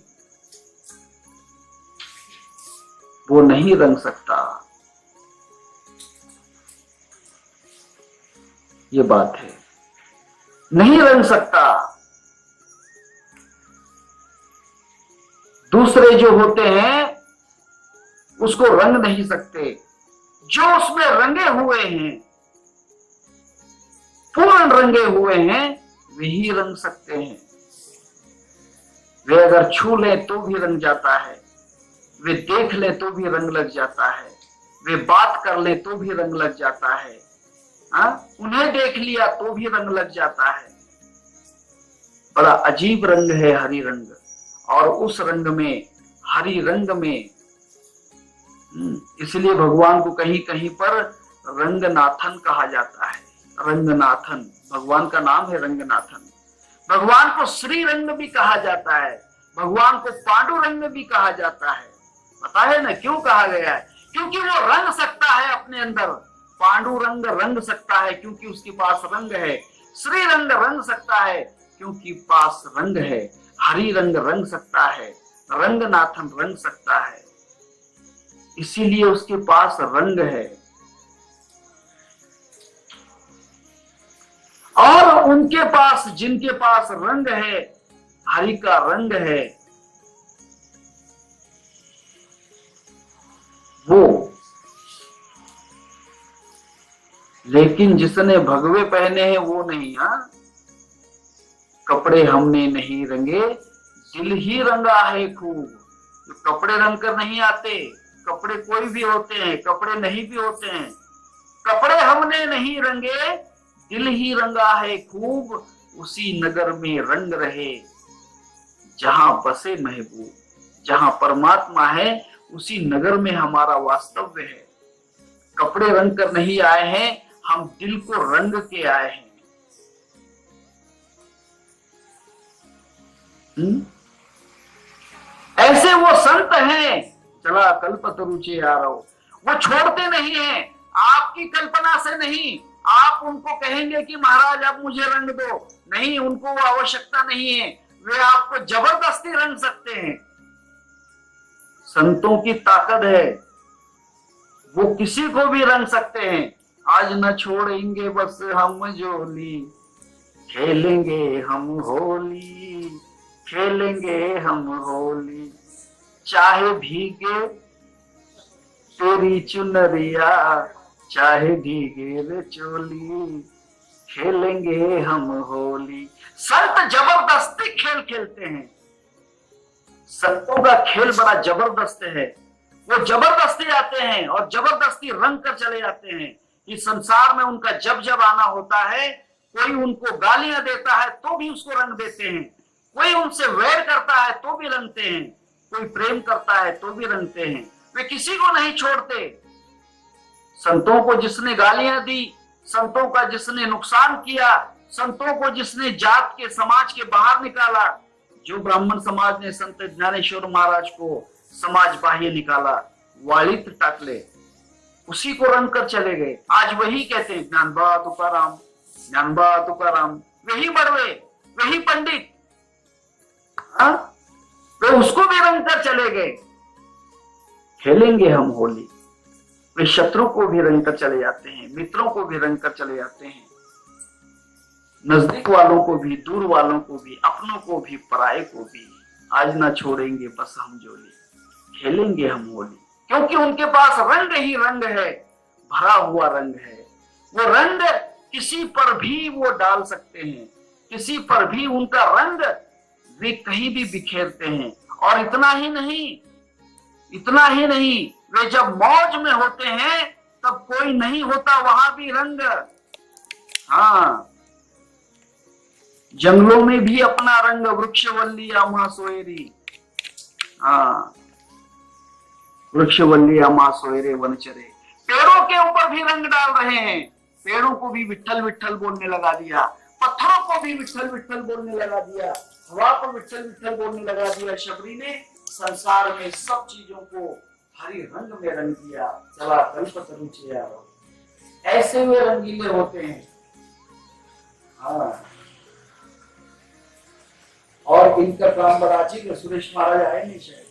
वो नहीं रंग सकता। ये बात है, नहीं रंग सकता। दूसरे जो होते हैं उसको रंग नहीं सकते। जो उसमें रंगे हुए हैं, पूर्ण रंगे हुए हैं, वही रंग सकते हैं। वे अगर छू ले तो भी रंग जाता है, वे देख ले तो भी रंग लग जाता है, वे बात कर ले तो भी रंग लग जाता है। उन्हें देख लिया तो भी रंग लग जाता है। बड़ा अजीब रंग है हरि रंग। और उस रंग में, हरि रंग में, इसलिए भगवान को कहीं कहीं पर रंगनाथन कहा जाता है। रंगनाथन, भगवान का नाम है रंगनाथन। भगवान को श्री रंग भी कहा जाता है, भगवान को पांडुरंग भी कहा जाता है। पता है ना क्यों कहा गया है? क्योंकि वो रंग सकता है अपने अंदर। पांडुरंग रंग सकता है क्योंकि उसके पास रंग है। श्री रंग रंग सकता है क्योंकि पास रंग है। हरि रंग रंग सकता है, रंगनाथन रंग सकता है, इसीलिए उसके पास रंग है। और उनके पास, जिनके पास रंग है, हरि का रंग है, वो लेकिन जिसने भगवे पहने हैं वो नहीं। हाँ, कपड़े हमने नहीं रंगे, दिल ही रंगा है खूब। जो कपड़े रंग कर नहीं आते, कपड़े कोई भी होते हैं, कपड़े नहीं भी होते हैं। कपड़े हमने नहीं रंगे, दिल ही रंगा है खूब। उसी नगर में रंग रहे जहां बसे महबूब। जहां परमात्मा है उसी नगर में हमारा वास्तव्य है। कपड़े रंग कर नहीं आए हैं, हम दिल को रंग के आए हैं। ऐसे वो संत हैं, चला कल्पतरुचे आ रहा हो, वो छोड़ते नहीं हैं। आपकी कल्पना से नहीं, आप उनको कहेंगे कि महाराज आप मुझे रंग दो, नहीं, उनको वो आवश्यकता नहीं है। वे आपको जबरदस्ती रंग सकते हैं। संतों की ताकत है, वो किसी को भी रंग सकते हैं। आज न छोड़ेंगे बस हम जोली, खेलेंगे हम होली, खेलेंगे हम होली। चाहे भीगे तेरी चुनरिया, चाहे भीगे रे चोली, खेलेंगे हम होली। संत जबरदस्ती खेल खेलते हैं। संतों का खेल बड़ा जबरदस्त है। वो जबरदस्ती आते हैं और जबरदस्ती रंग कर चले जाते हैं। कि संसार में उनका जब जब आना होता है, कोई उनको गालियां देता है तो भी उसको रंग देते हैं, कोई उनसे वैर करता है तो भी रंगते हैं, कोई प्रेम करता है तो भी रंगते हैं। वे किसी को नहीं छोड़ते। संतों को जिसने गालियां दी, संतों का जिसने नुकसान किया, संतों को जिसने जात के समाज के बाहर निकाला, जो ब्राह्मण समाज ने संत ज्ञानेश्वर महाराज को समाज बाह्य निकाला, वालित टाकले, उसी को रंग कर चले गए। आज वही कहते हैं ज्ञानबा तुकाराम, ज्ञानबा तुकाराम, वही बड़वे, वही पंडित, वे उसको भी रंग कर चले गए। खेलेंगे हम होली, वे शत्रु को भी रंग कर चले जाते हैं, मित्रों को भी रंग कर चले जाते हैं, नजदीक वालों को भी, दूर वालों को भी, अपनों को भी, पराये को भी। आज ना छोड़ेंगे बस हम जोली, खेलेंगे हम होली। क्योंकि उनके पास रंग ही रंग है, भरा हुआ रंग है। वो रंग किसी पर भी वो डाल सकते हैं, किसी पर भी उनका रंग वे कहीं भी बिखेरते हैं। और इतना ही नहीं, इतना ही नहीं, वे जब मौज में होते हैं तब कोई नहीं होता वहां भी रंग। हाँ, जंगलों में भी अपना रंग, वृक्षवल्ली आमा सोएरी। हाँ, वृक्षवल्ली आमा सोएरे वनचरे। पेड़ों के ऊपर भी रंग डाल रहे हैं। पेड़ों को भी विट्ठल विट्ठल बोलने लगा दिया, पत्थरों को भी विट्ठल विट्ठल बोलने लगा दिया, हवा को विट्ठल विट्ठल बोलने लगा दिया। शबरी ने संसार में सब चीजों को हरी रंग में रंग दिया। चला कल्पतरुचे आ रहा। ऐसे वे रंगीले होते हैं। हाँ, और इनका काम बड़ा अजीब, सुरेश महाराज आए नहीं शायद।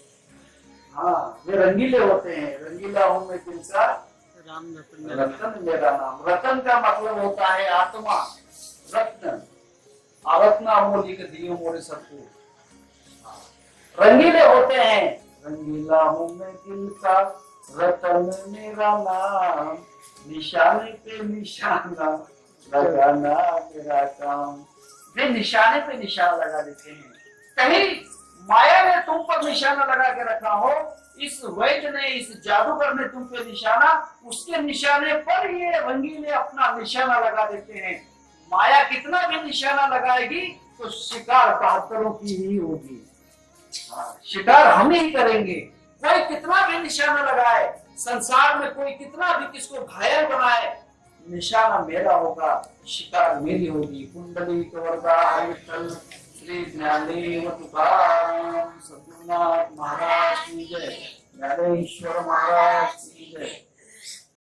हाँ, वे रंगीले होते हैं। रंगीला हूं मैं दिल का रतन मेरा नाम। रतन का मतलब होता है आत्मा, रत्न। आरत्ना अमोली के दियो मोरे सबको। रंगीले होते हैं। रंगीला हूं मैं दिल का, रतन मेरा नाम, निशाने पे निशाना लगाना मेरा काम। वे निशाने पे निशाना लगा देते हैं। कहीं माया ने तुम पर निशाना लगा के रखा हो, इस वैद्य ने, इस जादूगर ने तुम पे निशाना, उसके निशाने पर ये रंगीले अपना निशाना लगा देते हैं। माया कितना भी निशाना लगाएगी तो शिकार बहादुरों की ही होगी। शिकार हम ही करेंगे। कोई कितना भी निशाना लगाए, संसार में कोई कितना भी किसको घायल बनाए, निशाना मेरा होगा, शिकार मेरी होगी। कुंडली वरदा विठ्ठल श्री ज्ञानेश्वर तुकाराम सद्गुरुनाथ महाराज की जय, ज्ञानेश्वर महाराज की जय।